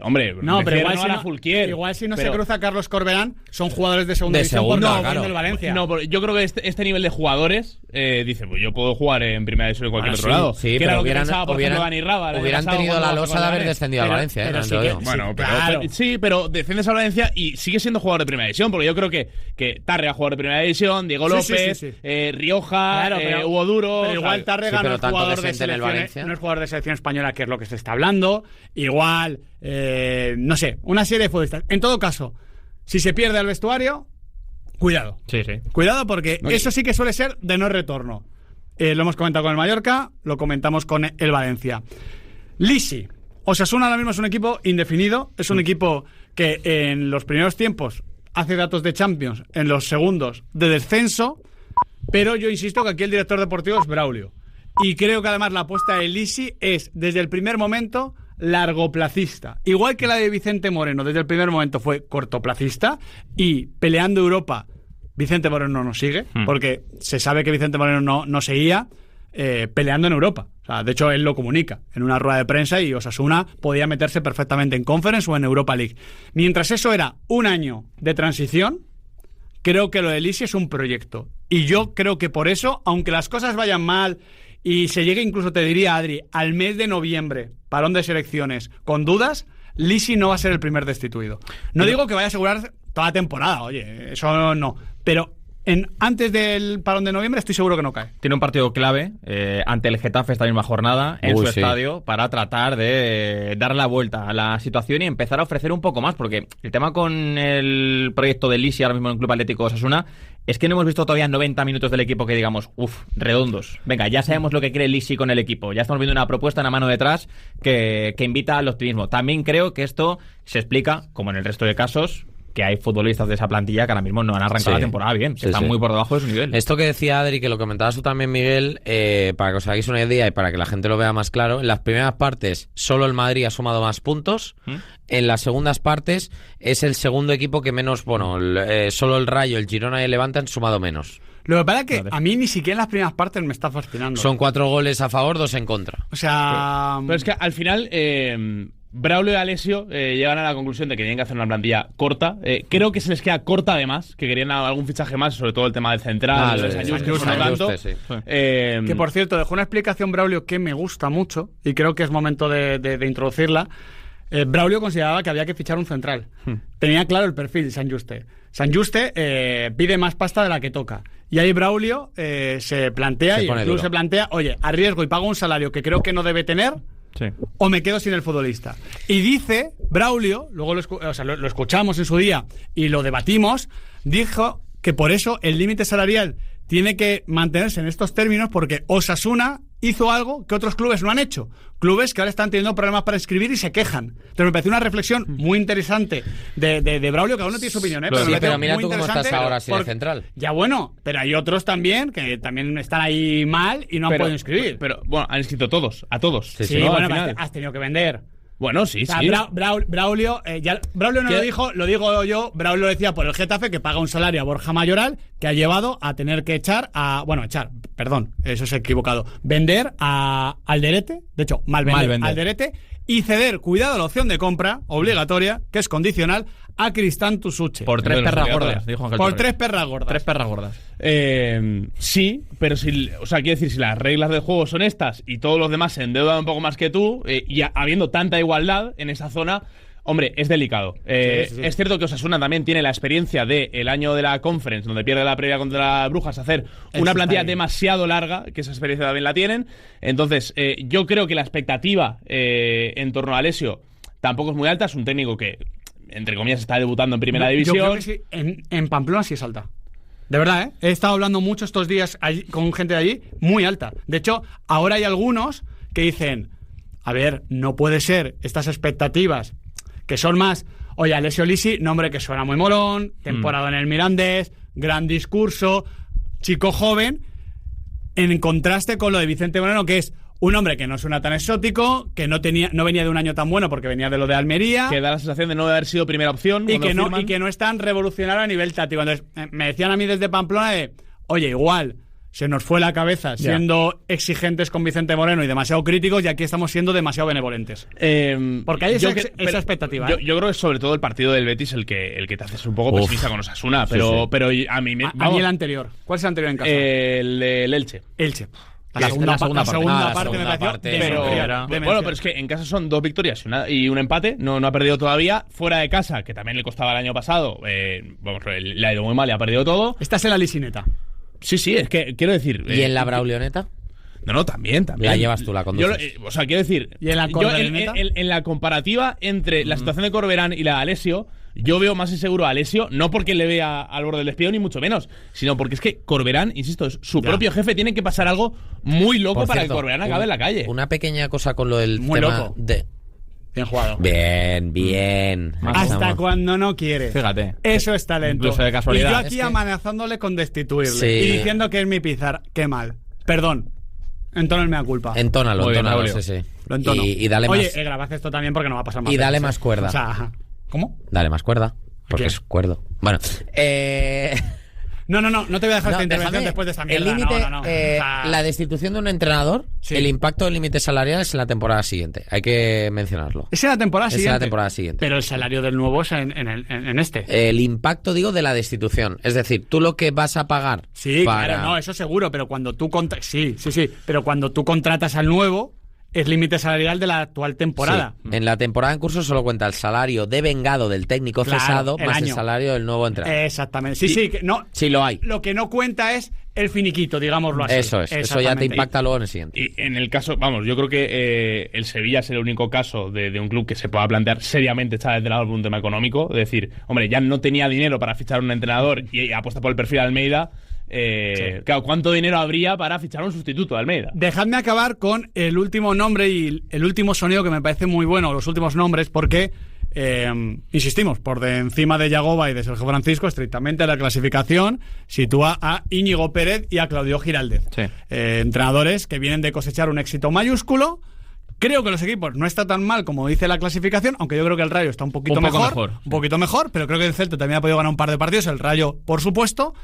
Hombre, no, pero igual si no se cruza Carlos Corberán Tarregan son jugadores de segunda división por no, claro. Del Valencia. No, yo creo que este nivel de jugadores dice, pues yo puedo jugar en primera división en cualquier otro lado. Sí, que pero era lo que hubieran, pensaba, por ejemplo, Dani Raba. Hubieran tenido la losa de haber descendido al Valencia. Pero sí que, bueno, claro. Sí, pero defiendes al Valencia y sigue siendo jugador de primera división, porque yo creo que Tárrega jugador de primera división, Diego López, Rioja, Hugo Duro. Pero igual Tárrega no es jugador de selección, no es jugador de selección española, que es lo que se está hablando. Igual, no sé, una serie de futbolistas. En todo caso, si se pierde el vestuario, cuidado. Sí. Cuidado, porque eso sí que suele ser de no retorno. Lo hemos comentado con el Mallorca, lo comentamos con el Valencia. Lisi. Osasuna ahora mismo es un equipo indefinido, es un equipo que en los primeros tiempos hace datos de Champions, en los segundos de descenso, pero yo insisto que aquí el director deportivo es Braulio. Y creo que además la apuesta de Lisi es, desde el primer momento, largoplacista. Igual que la de Vicente Moreno, desde el primer momento fue cortoplacista, y peleando Europa, Vicente Moreno no sigue, porque se sabe que Vicente Moreno no seguía peleando en Europa. O sea, de hecho, él lo comunica en una rueda de prensa y Osasuna podía meterse perfectamente en Conference o en Europa League. Mientras eso era un año de transición, creo que lo de Lisi es un proyecto. Y yo creo que por eso, aunque las cosas vayan mal y se llegue incluso, te diría, Adri, al mes de noviembre, parón de selecciones, con dudas, Lisi no va a ser el primer destituido. No digo que vaya a asegurar toda la temporada, oye, eso no. Pero antes del parón de noviembre estoy seguro que no cae. Tiene un partido clave ante el Getafe esta misma jornada en su estadio para tratar de dar la vuelta a la situación y empezar a ofrecer un poco más, porque el tema con el proyecto de Lisi ahora mismo en el Club Atlético Osasuna es que no hemos visto todavía 90 minutos del equipo que digamos, redondos. Venga, ya sabemos lo que quiere Lisi con el equipo. Ya estamos viendo una propuesta, una mano detrás que invita al optimismo. También creo que esto se explica, como en el resto de casos, que hay futbolistas de esa plantilla que ahora mismo no han arrancado la temporada bien, que están muy por debajo de su nivel. Esto que decía Adri, que lo comentabas tú también, Miguel, para que os hagáis una idea y para que la gente lo vea más claro, en las primeras partes solo el Madrid ha sumado más puntos, en las segundas partes es el segundo equipo que menos, solo el Rayo, el Girona y el Levante han sumado menos. Lo que pasa es que a mí ni siquiera en las primeras partes me está fascinando. Son 4 goles a favor, 2 en contra. O sea... Pero es que al final... Braulio y Alessio llegan a la conclusión de que tienen que hacer una plantilla corta. Creo que se les queda corta además, que querían algún fichaje más, sobre todo el tema del central, de San Juste, que por cierto, dejó una explicación Braulio que me gusta mucho y creo que es momento de introducirla. Braulio consideraba que había que fichar un central. Tenía claro el perfil San Juste. San Juste pide más pasta de la que toca. Y ahí Braulio se plantea, se plantea, oye, arriesgo y pago un salario que creo que no debe tener, o me quedo sin el futbolista. Y dice Braulio, luego lo escuchamos en su día y lo debatimos, dijo que por eso el límite salarial tiene que mantenerse en estos términos, porque Osasuna hizo algo que otros clubes no han hecho. Clubes que ahora están teniendo problemas para inscribir y se quejan. Entonces me pareció una reflexión muy interesante de Braulio, que aún no tiene su opinión, pero mira tú cómo estás ahora sin el central. Ya bueno, pero hay otros también que también están ahí mal y no han podido inscribir. Pero bueno, han inscrito todos, a todos. Sí, ¿no? Bueno, has tenido que vender. Bueno, sí, o sea, Braulio, Braulio no lo dijo, lo digo yo. Braulio lo decía por el Getafe, que paga un salario a Borja Mayoral, que ha llevado a tener que vender a Alderete, de hecho, mal vender. Alderete, y ceder, cuidado, la opción de compra obligatoria, que es condicional, a Cristán Tusuche. Por 3 perras gordas, dijo Ángel Por Torres. 3 perras gordas. 3 perras gordas. Sí, pero quiero decir, si las reglas del juego son estas y todos los demás se endeudan un poco más que tú, y habiendo tanta igualdad en esa zona, hombre, es delicado. Sí. Es cierto que Osasuna también tiene la experiencia del año de la Conference, donde pierde la previa contra Brujas, hacer una plantilla demasiado larga, que esa experiencia también la tienen. Entonces, yo creo que la expectativa en torno a Alessio tampoco es muy alta. Es un técnico que, entre comillas, está debutando en primera división. Yo creo que sí, en Pamplona sí es alta. De verdad, he estado hablando mucho estos días allí, con gente de allí, muy alta. De hecho, ahora hay algunos que dicen, a ver, no puede ser estas expectativas que son más, oye, Alessio Lisi, nombre que suena muy molón, temporada en el Mirandés, gran discurso, chico joven, en contraste con lo de Vicente Moreno, que es un hombre que no suena tan exótico, que no venía de un año tan bueno porque venía de lo de Almería, que da la sensación de no haber sido primera opción y que no es tan revolucionario a nivel táctico. Entonces me decían a mí desde Pamplona de, oye, igual se nos fue la cabeza siendo exigentes con Vicente Moreno y demasiado críticos, y aquí estamos siendo demasiado benevolentes. Porque hay esa expectativa. Yo creo que es sobre todo el partido del Betis el que te haces un poco pesimista con Osasuna, pero a mí el anterior. ¿Cuál es el anterior en casa? El Elche. La segunda parte me pareció bueno, pero es que en casa son 2 victorias y un empate. No ha perdido todavía. Fuera de casa, que también le costaba el año pasado, le ha ido muy mal y ha perdido todo. Estás en la lisineta. Sí, es que quiero decir. ¿Y en la Braulioneta? No, también. La llevas tú, la conduces. O sea, quiero decir. ¿Y en la Corberán? En la comparativa entre la situación de Corberán y la de Alessio, yo veo más inseguro a Alessio, no porque le vea al borde del despido, ni mucho menos, sino porque es que Corberán, insisto, es su propio jefe, tiene que pasar algo muy loco para que Corberán acabe en la calle. Una pequeña cosa con lo del muy tema loco. de. Bien jugado. Bien. Hasta cuando no quiere. Fíjate. Eso es talento. Incluso de casualidad. Y yo aquí amenazándole con destituirle. Sí. Y diciendo que es mi Pizarro. Qué mal. Perdón. Entónalo mea culpa. Entónalo, Braulio. sí. Lo entono. Y dale más. Oye, grabad esto también porque no va a pasar más. Y veces, dale más cuerda. O sea, ¿cómo? Dale más cuerda. Porque ¿Qué? es cuerdo. Bueno, No te voy a dejar esta intervención déjame. después de esta mierda. El límite, No. O sea, la destitución de un entrenador, Sí. el impacto del límite salarial es en la temporada siguiente. Hay que mencionarlo. es en la temporada Es siguiente. en la temporada siguiente. Pero el salario del nuevo es en este. El impacto, digo, de la destitución. Es decir, tú lo que vas a pagar. Sí, para... claro, no, eso seguro, pero cuando tú sí, pero cuando tú contratas al nuevo, es límite salarial de la actual temporada. Sí. En la temporada en curso solo cuenta el salario devengado del técnico Claro, cesado el más año. el salario del nuevo entrenador. Exactamente. Sí, que no. Sí, lo hay. Lo que no cuenta es el finiquito, digámoslo así. Eso es. Eso ya te impacta luego en el siguiente. Y en el caso, yo creo que el Sevilla es el único caso de un club que se pueda plantear seriamente echar de entrenador por un tema económico. Es decir, hombre, ya no tenía dinero para fichar un entrenador y apuesta por el perfil de Almeida. Claro, ¿cuánto dinero habría para fichar un sustituto de Almeida? Dejadme acabar con el último nombre y el último sonido que me parece muy bueno, los últimos nombres, porque insistimos, por de encima de Yagoba y de Sergio Francisco, estrictamente la clasificación sitúa a Íñigo Pérez y a Claudio Giraldez. Sí. Entrenadores que vienen de cosechar un éxito mayúsculo. Creo que los equipos no está tan mal como dice la clasificación, aunque yo creo que el Rayo está un poquito mejor. Un poquito mejor, pero creo que el Celta también ha podido ganar un par de partidos, el Rayo, por supuesto.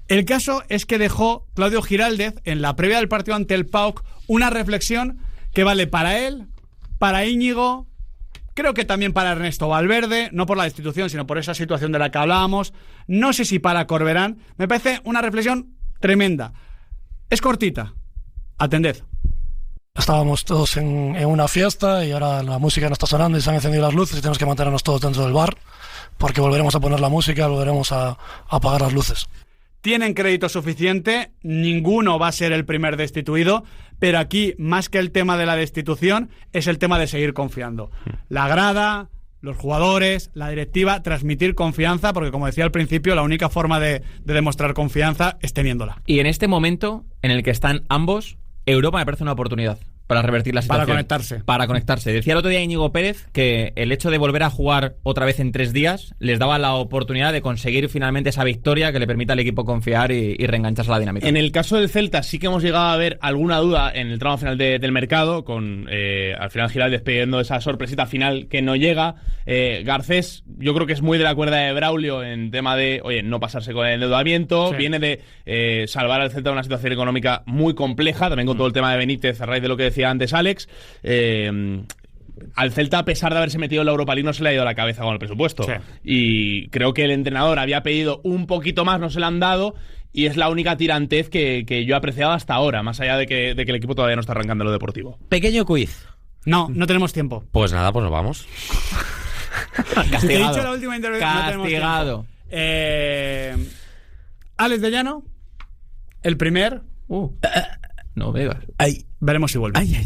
El caso es que dejó Claudio Giraldez en la previa del partido ante el PAOK una reflexión que vale para él, para Íñigo, creo que también para Ernesto Valverde, no por la destitución, sino por esa situación de la que hablábamos. No sé si para Corberán. Me parece una reflexión tremenda. Es cortita. Atended. Estábamos todos en una fiesta y ahora la música no está sonando y se han encendido las luces y tenemos que mantenernos todos dentro del bar porque volveremos a poner la música, volveremos a apagar las luces. Tienen crédito suficiente, ninguno va a ser el primer destituido, pero aquí, más que el tema de la destitución, es el tema de seguir confiando. La grada, los jugadores, la directiva, transmitir confianza, porque como decía al principio, la única forma de demostrar confianza es teniéndola. Y en este momento en el que están ambos, Europa me parece una oportunidad para revertir la situación. Para conectarse. Decía el otro día Íñigo Pérez que el hecho de volver a jugar otra vez en 3 días les daba la oportunidad de conseguir finalmente esa victoria que le permita al equipo confiar y reengancharse a la dinámica. En el caso del Celta sí que hemos llegado a ver alguna duda en el tramo final del mercado, con al final Giraldez pidiendo esa sorpresita final que no llega. Garcés yo creo que es muy de la cuerda de Braulio en tema de, oye, no pasarse con el endeudamiento. Sí. Viene de salvar al Celta de una situación económica muy compleja, también con todo el tema de Benítez a raíz de lo que decía antes Alex. Al Celta, a pesar de haberse metido en la Europa League, no se le ha ido la cabeza con el presupuesto. Sí. Y creo que el entrenador había pedido un poquito más, no se le han dado, y es la única tirantez que yo he apreciado hasta ahora, más allá de que el equipo todavía no está arrancando lo deportivo. Pequeño quiz. No tenemos tiempo. Pues nada, pues nos vamos. Castigado. Te he dicho la última intervención. Castigado. No tenemos Alex de Llano, el primer. No veas. Veremos si vuelve. Ay.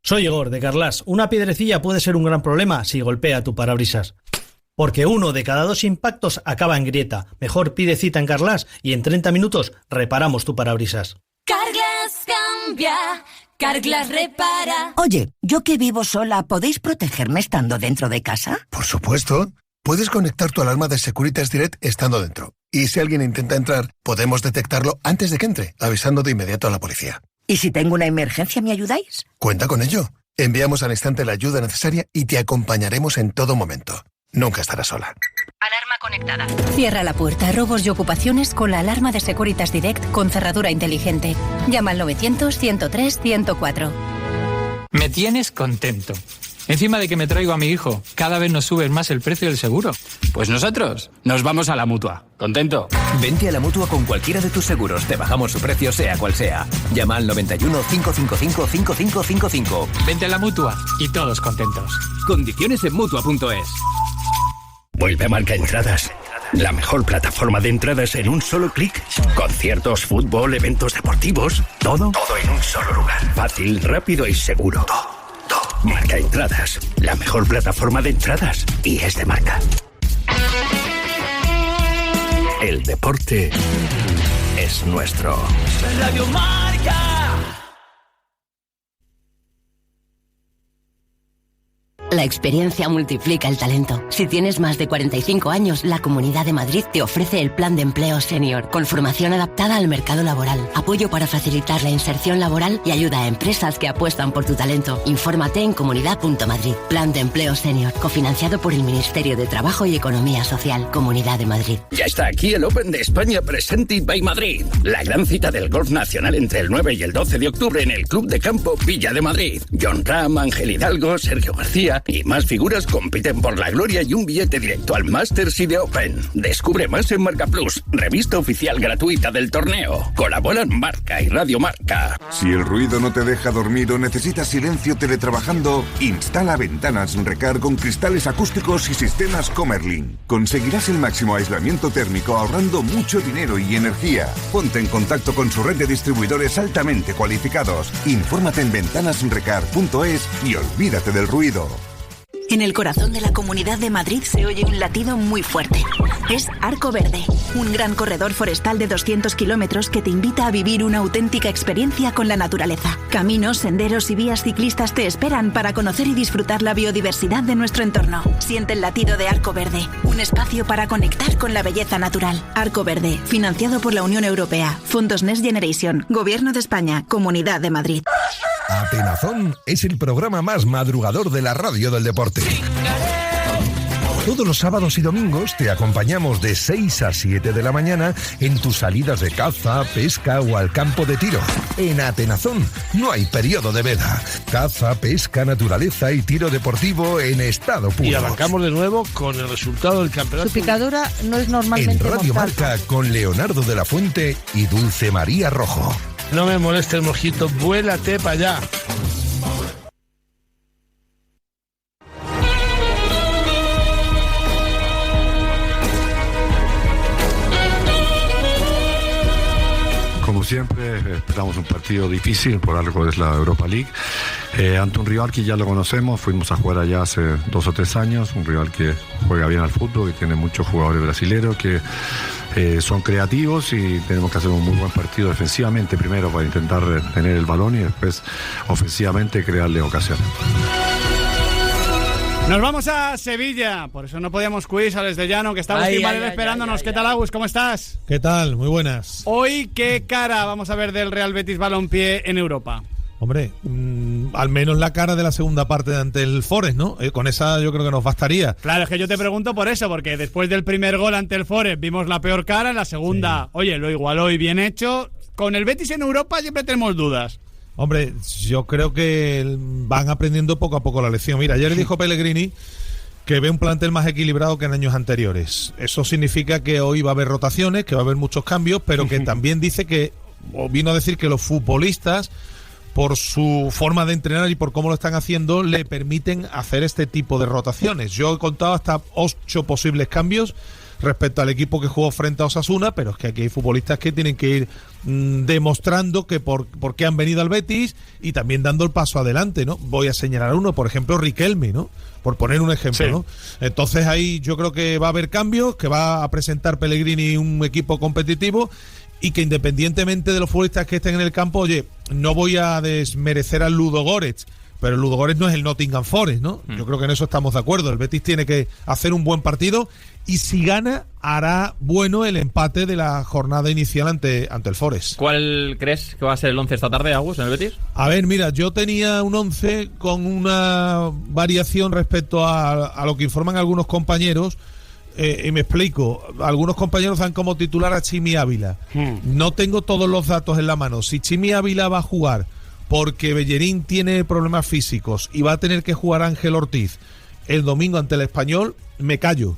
Soy Igor, de Carlas. Una piedrecilla puede ser un gran problema si golpea tu parabrisas. Porque 1 de cada 2 impactos acaba en grieta. Mejor pide cita en Carlas y en 30 minutos reparamos tu parabrisas. Carglass cambia, Carglass repara. Oye, yo que vivo sola, ¿podéis protegerme estando dentro de casa? Por supuesto. Puedes conectar tu alarma de Securitas Direct estando dentro. Y si alguien intenta entrar, podemos detectarlo antes de que entre, avisando de inmediato a la policía. ¿Y si tengo una emergencia, me ayudáis? Cuenta con ello. Enviamos al instante la ayuda necesaria y te acompañaremos en todo momento. nunca estarás sola. Alarma conectada. Cierra la puerta a robos y ocupaciones con la alarma de Securitas Direct con cerradura inteligente. Llama al 900-103-104. Me tienes contento. Encima de que me traigo a mi hijo, cada vez nos subes más el precio del seguro. Pues nosotros nos vamos a la Mutua. ¿Contento? Vente a la Mutua con cualquiera de tus seguros. Te bajamos su precio sea cual sea. Llama al 91 555 5555. Vente a la Mutua y todos contentos. Condiciones en Mutua.es. Vuelve a Marca Entradas. La mejor plataforma de entradas en un solo clic. Conciertos, fútbol, eventos deportivos. Todo en un solo lugar. Fácil, rápido y seguro. Todo. Marca Entradas. La mejor plataforma de entradas. Y es de Marca. El deporte es nuestro. Radio Marca. La experiencia multiplica el talento. Si tienes más de 45 años, la Comunidad de Madrid te ofrece el Plan de Empleo Senior, con formación adaptada al mercado laboral, apoyo para facilitar la inserción laboral y ayuda a empresas que apuestan por tu talento. Infórmate en comunidad.madrid. Plan de Empleo Senior, cofinanciado por el Ministerio de Trabajo y Economía Social, Comunidad de Madrid. Ya está aquí el Open de España Presented by Madrid. La gran cita del golf nacional entre el 9 y el 12 de octubre en el Club de Campo Villa de Madrid. John Ram, Ángel Hidalgo, Sergio García y más figuras compiten por la gloria y un billete directo al Masters y de Open. Descubre más en Marca Plus, revista oficial gratuita del torneo. Colaboran Marca y Radio Marca. Si el ruido no te deja dormir o necesitas silencio teletrabajando, instala ventanas Recar con cristales acústicos y sistemas Comerlin. Conseguirás el máximo aislamiento térmico ahorrando mucho dinero y energía. Ponte en contacto con su red de distribuidores altamente cualificados. Infórmate en ventanasrecar.es y olvídate del ruido. En el corazón de la Comunidad de Madrid se oye un latido muy fuerte. Es Arco Verde, un gran corredor forestal de 200 kilómetros que te invita a vivir una auténtica experiencia con la naturaleza. Caminos, senderos y vías ciclistas te esperan para conocer y disfrutar la biodiversidad de nuestro entorno. Siente el latido de Arco Verde, un espacio para conectar con la belleza natural. Arco Verde, financiado por la Unión Europea, Fondos Next Generation, Gobierno de España, Comunidad de Madrid. Atenazón es el programa más madrugador de la radio del deporte. Todos los sábados y domingos te acompañamos de 6 a 7 de la mañana en tus salidas de caza, pesca o al campo de tiro. En Atenazón no hay periodo de veda. Caza, pesca, naturaleza y tiro deportivo en estado puro. Y arrancamos de nuevo con el resultado del campeonato. Su picadura no es normalmente en Radio Marca con Leonardo de la Fuente y Dulce María Rojo. No me moleste el mojito, vuélate para allá. Como siempre, esperamos un partido difícil, por algo es la Europa League, ante un rival que ya lo conocemos, fuimos a jugar allá hace 2 o 3 años, un rival que juega bien al fútbol, que tiene muchos jugadores brasileños, que son creativos y tenemos que hacer un muy buen partido defensivamente primero para intentar tener el balón y después ofensivamente crearle ocasiones. Nos vamos a Sevilla, por eso no podíamos quiz a desde Llano, que está Agustín Varela esperándonos. ¿Qué tal, Agus? ¿Cómo estás? ¿Qué tal? Muy buenas. Hoy, ¿qué cara vamos a ver del Real Betis Balompié en Europa? Hombre, al menos la cara de la segunda parte ante el Forest, ¿no? Con esa yo creo que nos bastaría. Claro, es que yo te pregunto por eso, porque después del primer gol ante el Forest vimos la peor cara, en la segunda, sí. Oye, lo igualó y bien hecho. Con el Betis en Europa siempre tenemos dudas. Hombre, yo creo que van aprendiendo poco a poco la lección. Mira, ayer dijo Pellegrini que ve un plantel más equilibrado que en años anteriores. Eso significa que hoy va a haber rotaciones, que va a haber muchos cambios, pero que también dice que, o vino a decir que los futbolistas, por su forma de entrenar y por cómo lo están haciendo, le permiten hacer este tipo de rotaciones. Yo he contado hasta 8 posibles cambios respecto al equipo que jugó frente a Osasuna, pero es que aquí hay futbolistas que tienen que ir demostrando que por qué han venido al Betis y también dando el paso adelante, ¿no? Voy a señalar uno, por ejemplo, Riquelme, ¿no? Por poner un ejemplo, sí. ¿No? Entonces ahí yo creo que va a haber cambios, que va a presentar Pellegrini un equipo competitivo y que independientemente de los futbolistas que estén en el campo, oye, no voy a desmerecer al Ludo Goretz, pero el Ludogorets no es el Nottingham Forest, ¿no? Yo creo que en eso estamos de acuerdo. El Betis tiene que hacer un buen partido y si gana, hará bueno el empate de la jornada inicial ante el Forest. ¿Cuál crees que va a ser el 11 esta tarde, Agus, en el Betis? A ver, mira, yo tenía un 11 con una variación respecto a lo que informan algunos compañeros. Y me explico, algunos compañeros dan como titular a Chimi Ávila. No tengo todos los datos en la mano. Si Chimi Ávila va a jugar porque Bellerín tiene problemas físicos y va a tener que jugar Ángel Ortiz el domingo ante el Español, me callo.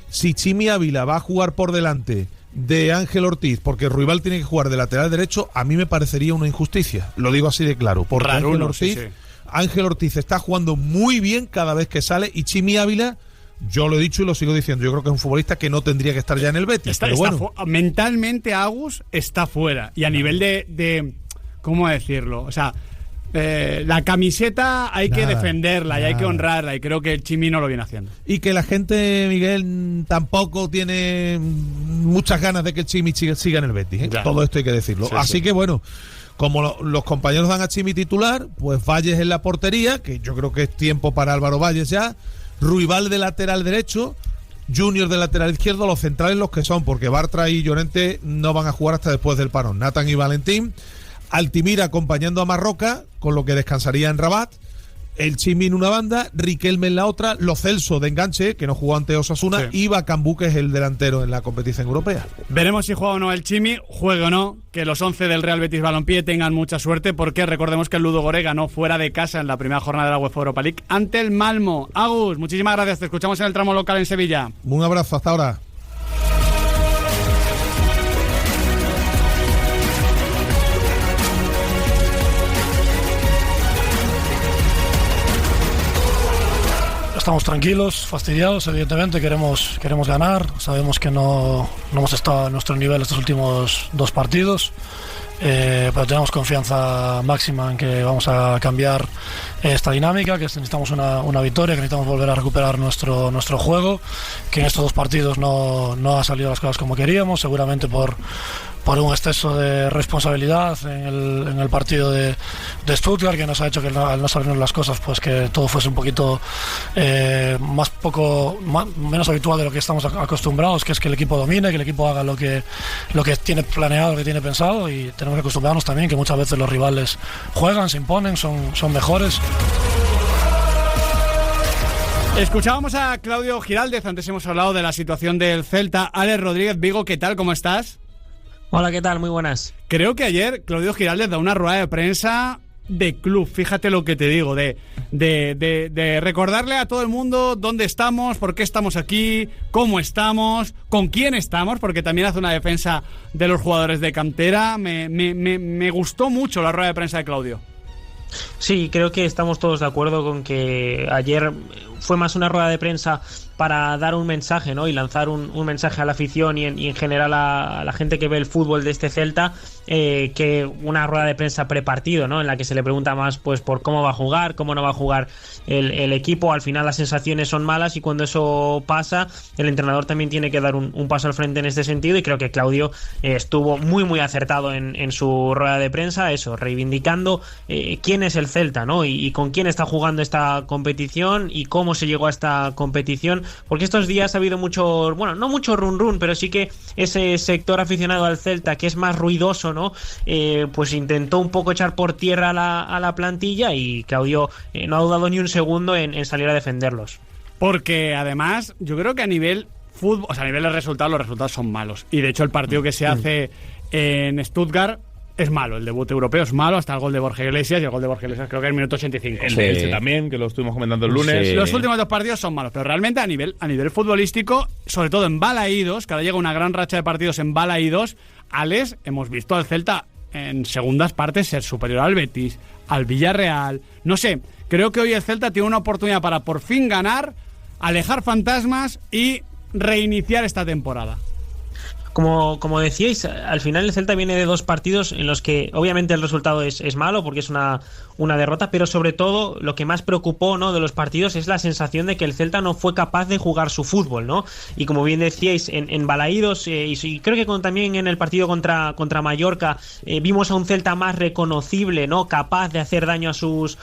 Si Chimi Ávila va a jugar por delante de Ángel Ortiz porque Ruibal tiene que jugar de lateral derecho, a mí me parecería una injusticia. Lo digo así de claro. Porque Ángel Ortiz está jugando muy bien cada vez que sale y Chimi Ávila, yo lo he dicho y lo sigo diciendo, yo creo que es un futbolista que no tendría que estar ya en el Betis. Pero bueno. Mentalmente Agus está fuera. Y a nivel de ¿cómo decirlo? O sea, la camiseta hay que defenderla y hay que honrarla. Y creo que el Chimi no lo viene haciendo. Y que la gente, Miguel, tampoco tiene muchas ganas de que el Chimi siga en el Betis, ¿eh? Todo esto hay que decirlo. Sí, Así que bueno, como los compañeros dan a Chimi titular, pues Valles en la portería, que yo creo que es tiempo para Álvaro Valles ya. Ruibal de lateral derecho, Junior de lateral izquierdo, los centrales los que son, porque Bartra y Llorente no van a jugar hasta después del parón. Nathan y Valentín, Altimira acompañando a Marroca, con lo que descansaría en Rabat, el Chimi en una banda, Riquelme en la otra, Lo Celso de enganche, que no jugó ante Osasuna, y Bacambú, que es el delantero en la competición europea. Veremos si juega o no el Chimi, juegue o no, que los 11 del Real Betis Balompié tengan mucha suerte, porque recordemos que el Ludogorets ganó fuera de casa en la primera jornada de la UEFA Europa League ante el Malmo. Agus, muchísimas gracias, te escuchamos en el tramo local en Sevilla. Un abrazo, hasta ahora. Estamos tranquilos, fastidiados, evidentemente, queremos ganar, sabemos que no hemos estado a nuestro nivel estos últimos 2 partidos, pero tenemos confianza máxima en que vamos a cambiar esta dinámica, que necesitamos una victoria, que necesitamos volver a recuperar nuestro juego, que en estos 2 partidos no ha salido las cosas como queríamos, seguramente por un exceso de responsabilidad en el partido de Stuttgart, que nos ha hecho que al no salirnos las cosas, pues que todo fuese un poquito menos habitual de lo que estamos acostumbrados, que es que el equipo domine, que el equipo haga lo que tiene planeado, lo que tiene pensado, y tenemos que acostumbrarnos también que muchas veces los rivales juegan, se imponen, son mejores. Escuchábamos a Claudio Giraldez, antes hemos hablado de la situación del Celta. Alex Rodríguez Vigo, ¿qué tal? ¿Cómo estás? Hola, ¿qué tal? Muy buenas. Creo que ayer Claudio Giraldez da una rueda de prensa de club, fíjate lo que te digo, de recordarle a todo el mundo dónde estamos, por qué estamos aquí, cómo estamos, con quién estamos, porque también hace una defensa de los jugadores de cantera. Me gustó mucho la rueda de prensa de Claudio. Sí, creo que estamos todos de acuerdo con que ayer fue más una rueda de prensa para dar un mensaje, ¿no? Y lanzar un mensaje a la afición y en general a la gente que ve el fútbol de este Celta, que una rueda de prensa prepartido, ¿no? En la que se le pregunta más pues por cómo va a jugar, cómo no va a jugar el equipo. Al final las sensaciones son malas y cuando eso pasa, el entrenador también tiene que dar un paso al frente en este sentido, y creo que Claudio estuvo muy acertado en su rueda de prensa, eso, reivindicando quién es el Celta, ¿no? Y con quién está jugando esta competición y cómo se llegó a esta competición, porque estos días ha habido mucho, bueno, no mucho run, pero sí que ese sector aficionado al Celta que es más ruidoso, ¿no? Pues intentó un poco echar por tierra a la plantilla, y Claudio no ha dudado ni un segundo en salir a defenderlos. Porque además, yo creo que a nivel fútbol, o sea, a nivel de resultados, los resultados son malos. Y de hecho el partido que se hace en Stuttgart es malo, el debut europeo es malo, hasta el gol de Borja Iglesias, y el gol de Borja Iglesias creo que es el minuto 85. El de Elche también, que lo estuvimos comentando el lunes. Sí. Los últimos 2 partidos son malos, pero realmente a nivel futbolístico, sobre todo en Balaídos, que ahora llega una gran racha de partidos en Balaídos, Alex, hemos visto al Celta en segundas partes ser superior al Betis, al Villarreal, no sé, creo que hoy el Celta tiene una oportunidad para por fin ganar, alejar fantasmas y reiniciar esta temporada. Como decíais, al final el Celta viene de 2 partidos en los que obviamente el resultado es malo, porque es una una derrota, pero sobre todo lo que más preocupó, ¿no?, de los partidos es la sensación de que el Celta no fue capaz de jugar su fútbol, ¿no? Y como bien decíais, en Balaídos, y creo que también en el partido contra Mallorca, vimos a un Celta más reconocible, ¿no?, capaz de hacer daño a sus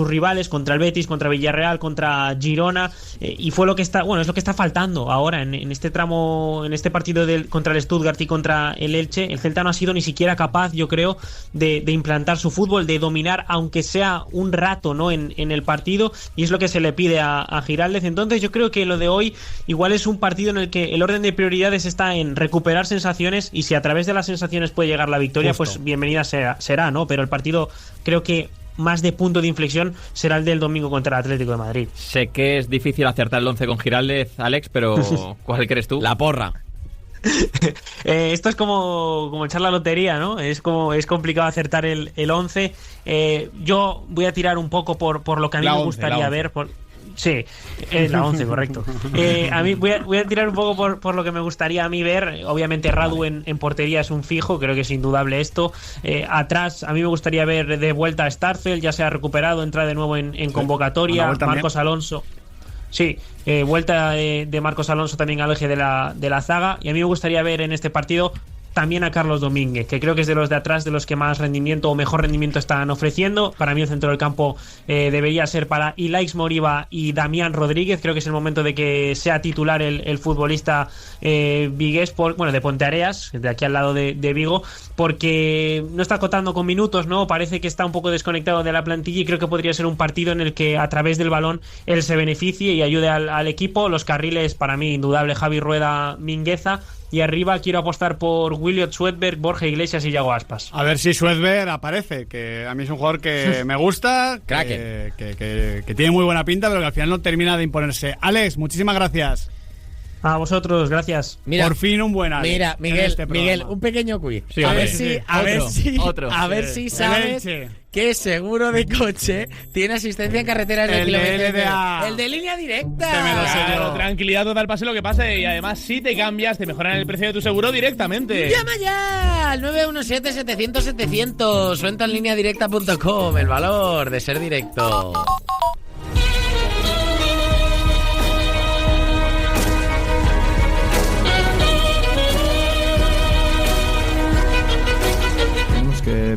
rivales, contra el Betis, contra Villarreal, contra Girona, y fue lo que está, bueno, es lo que está faltando ahora en este tramo, en este partido contra el Stuttgart y contra el Elche. El Celta no ha sido ni siquiera capaz, yo creo, de implantar su fútbol, de dominar, aunque sea un rato, ¿no?, en el partido, y es lo que se le pide a Giraldez. Entonces yo creo que lo de hoy igual es un partido en el que el orden de prioridades está en recuperar sensaciones, y si a través de las sensaciones puede llegar la victoria, pues bienvenida será, ¿no? Pero el partido, creo que más de punto de inflexión será el del domingo contra el Atlético de Madrid. Sé que es difícil acertar el 11 con Giraldez, Alex, pero ¿cuál crees tú? La porra. Esto es como echar la lotería, ¿no? Es complicado acertar el 11. Yo voy a tirar un poco por lo que a mí me gustaría ver. Sí, la 11, correcto. A mí voy a tirar un poco por lo que me gustaría a mí ver. Obviamente Radu en portería es un fijo, creo que es indudable esto. Atrás a mí me gustaría ver de vuelta a Starfel, ya se ha recuperado, entra de nuevo en convocatoria. Marcos Alonso. Sí, vuelta de Marcos Alonso también al eje de la zaga. Y a mí me gustaría ver en este partido también a Carlos Domínguez, que creo que es de los de atrás de los que más rendimiento o mejor rendimiento están ofreciendo. Para mí el centro del campo debería ser para Ilaix Moriba y Damián Rodríguez. Creo que es el momento de que sea titular el futbolista vigués, de Ponteareas, de aquí al lado de Vigo, porque no está contando con minutos, ¿no? Parece que está un poco desconectado de la plantilla, y creo que podría ser un partido en el que a través del balón él se beneficie y ayude al equipo. Los carriles, para mí, indudable, Javi Rueda, Mingueza. Y arriba quiero apostar por Williot Swedberg, Borja Iglesias y Yago Aspas. A ver si Swedberg aparece, que a mí es un jugador que me gusta, que tiene muy buena pinta, pero que al final no termina de imponerse. Alex, muchísimas gracias. A vosotros, gracias. Mira, por fin un buen Alex. Mira, Miguel, un pequeño quiz. Sí, a ver si sabes qué seguro de coche tiene asistencia en carretera en el kilómetro. El de línea directa. Claro, tranquilidad total, pase lo que pase. Y además, si te cambias, te mejoran el precio de tu seguro directamente. Llama ya al 917-700-700 o entra en lineadirecta.com. El valor de ser directo.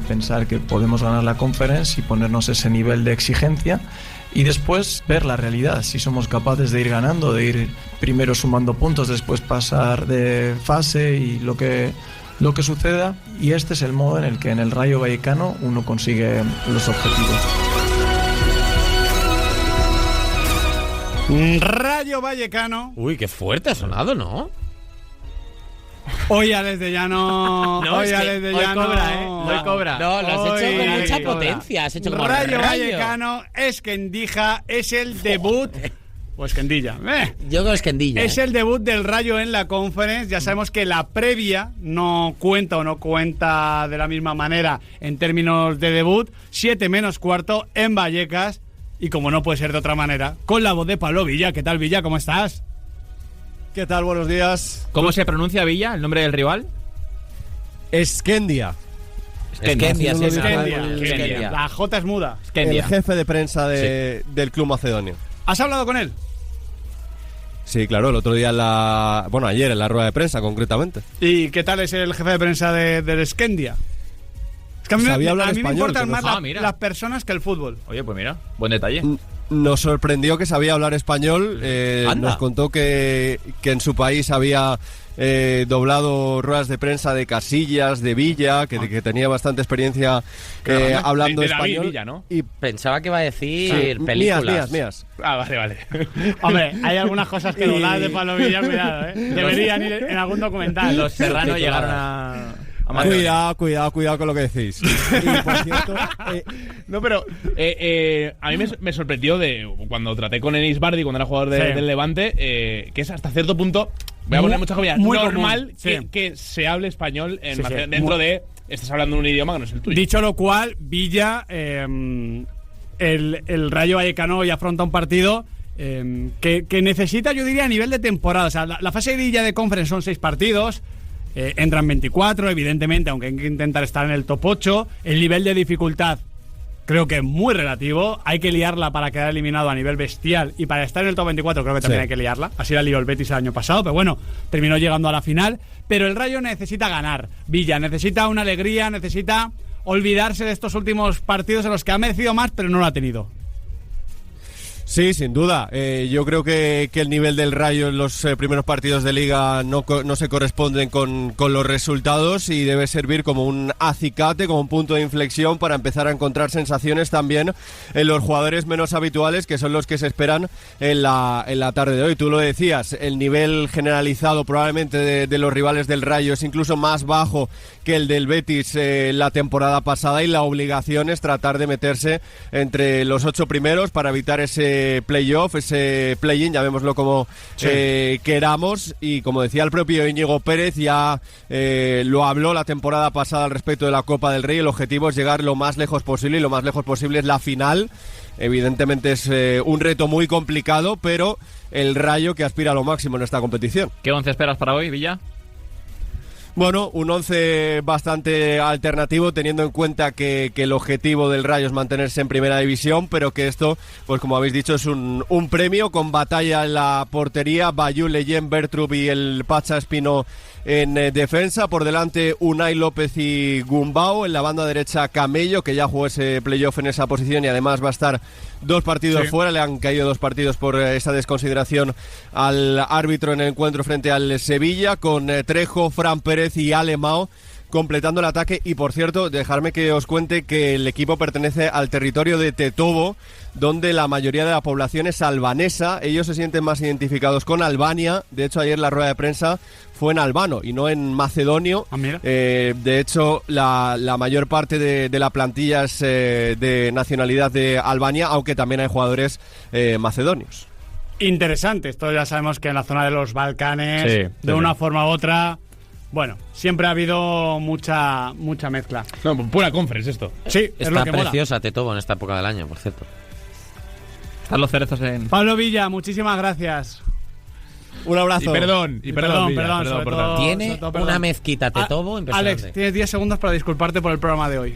Pensar que podemos ganar la Conference y ponernos ese nivel de exigencia, y después ver la realidad, si somos capaces de ir ganando, de ir primero sumando puntos, después pasar de fase y lo que suceda, y este es el modo en el que en el Rayo Vallecano uno consigue los objetivos. Rayo Vallecano. Uy, qué fuerte ha sonado, ¿no? Hoy Alex de Llano. Hoy cobra. No, lo has hecho con mucha potencia. Has hecho como Rayo Vallecano, Esquendija, es el debut. O Esquendilla. Yo creo Esquendilla. Es el debut del Rayo en la Conference. Ya sabemos que la previa no cuenta de la misma manera en términos de debut. 7 menos cuarto en Vallecas. Y como no puede ser de otra manera, con la voz de Pablo Villa. ¿Qué tal, Villa? ¿Cómo estás? ¿Qué tal? Buenos días. ¿Cómo se pronuncia, Villa, el nombre del rival? Esquendia. Esquendia. La J es muda. El jefe de prensa del club macedonio. ¿Has hablado con él? Sí, claro, el otro día ayer en la rueda de prensa, concretamente. ¿Y qué tal es el jefe de prensa del Esquendia? Es que a mí me importan más las personas que el fútbol. Oye, pues mira, buen detalle. Nos sorprendió que sabía hablar español. Nos contó que en su país había doblado ruedas de prensa de Casillas, de Villa, que tenía bastante experiencia hablando español. Villa, ¿no? Y pensaba que iba a decir películas. Mías. Ah, vale. Hombre, hay algunas cosas que dobladas de Pablo Villa, cuidado, Deberían ir en algún documental. Los Serrano llegaron a... Cuidado con lo que decís. Y, por cierto, no, pero a mí me sorprendió cuando traté con Enis Bardi, cuando era jugador del Levante, que es hasta cierto punto, voy a poner mucha comida, normal que se hable español dentro de... Estás hablando un idioma que no es el tuyo. Dicho lo cual, Villa, el Rayo Vallecano ya afronta un partido que necesita, yo diría, a nivel de temporada. O sea, la fase de Villa de Conference son 6 partidos. Entran 24, evidentemente, aunque hay que intentar estar en el top 8. El nivel de dificultad creo que muy relativo. Hay que liarla para quedar eliminado a nivel bestial, y para estar en el top 24 creo que también hay que liarla. Así la lió el Betis el año pasado, pero bueno, terminó llegando a la final. Pero el Rayo necesita ganar. Villa necesita una alegría, necesita olvidarse de estos últimos partidos en los que ha merecido más, pero no lo ha tenido. Sí, sin duda. Yo creo que el nivel del Rayo en los primeros partidos de Liga no se corresponden con los resultados, y debe servir como un acicate, como un punto de inflexión para empezar a encontrar sensaciones también en los jugadores menos habituales, que son los que se esperan en la tarde de hoy. Tú lo decías, el nivel generalizado probablemente de los rivales del Rayo es incluso más bajo que el del Betis la temporada pasada, y la obligación es tratar de meterse entre los 8 primeros para evitar ese playoff, ese play-in, llamémoslo como queramos. Y como decía el propio Íñigo Pérez, ya lo habló la temporada pasada al respecto de la Copa del Rey, el objetivo es llegar lo más lejos posible, y lo más lejos posible es la final. Evidentemente es un reto muy complicado, pero el Rayo que aspira a lo máximo en esta competición. ¿Qué 11 esperas para hoy, Villa? Bueno, un 11 bastante alternativo, teniendo en cuenta que el objetivo del Rayo es mantenerse en primera división, pero que esto, pues como habéis dicho, es un premio, con batalla en la portería, Bayú, Leyen, Bertrub y el Pacha Espino en defensa. Por delante Unai López y Gumbau. En la banda derecha Camello, que ya jugó ese playoff en esa posición y además va a estar 2 partidos fuera. Le han caído 2 partidos por esa desconsideración al árbitro en el encuentro frente al Sevilla, con Trejo, Fran Pérez y Alemão completando el ataque. Y por cierto, dejarme que os cuente que el equipo pertenece al territorio de Tetovo, donde la mayoría de la población es albanesa. Ellos se sienten más identificados con Albania. De hecho, ayer la rueda de prensa fue en albano y no en macedonio. De hecho, la mayor parte de la plantilla es de nacionalidad de Albania, aunque también hay jugadores macedonios. Interesante. Esto ya sabemos que en la zona de los Balcanes, de una forma u otra, bueno, siempre ha habido mucha mezcla. No, pura conference esto. Sí, es lo que mola. Está preciosa Tetovo en esta época del año, por cierto. Están los cerezos en... Pablo Villa, muchísimas gracias. Un abrazo. Y perdón. Tiene una mezquita Tetovo impresionante. Alex, tienes 10 segundos para disculparte por el programa de hoy.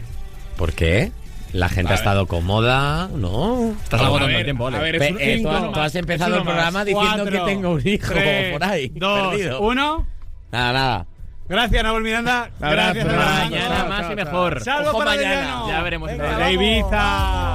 ¿Por qué? La gente ha estado cómoda, ¿no? Estás agotando el tiempo, Ale. Tú has empezado el programa diciendo que tengo un hijo 3, por ahí. 2, perdido. 1. Nada. Gracias, Nahuel Miranda. Gracias, mañana más y mejor. Salvo Ojo para mañana. Adriano. Ya veremos. De Ibiza.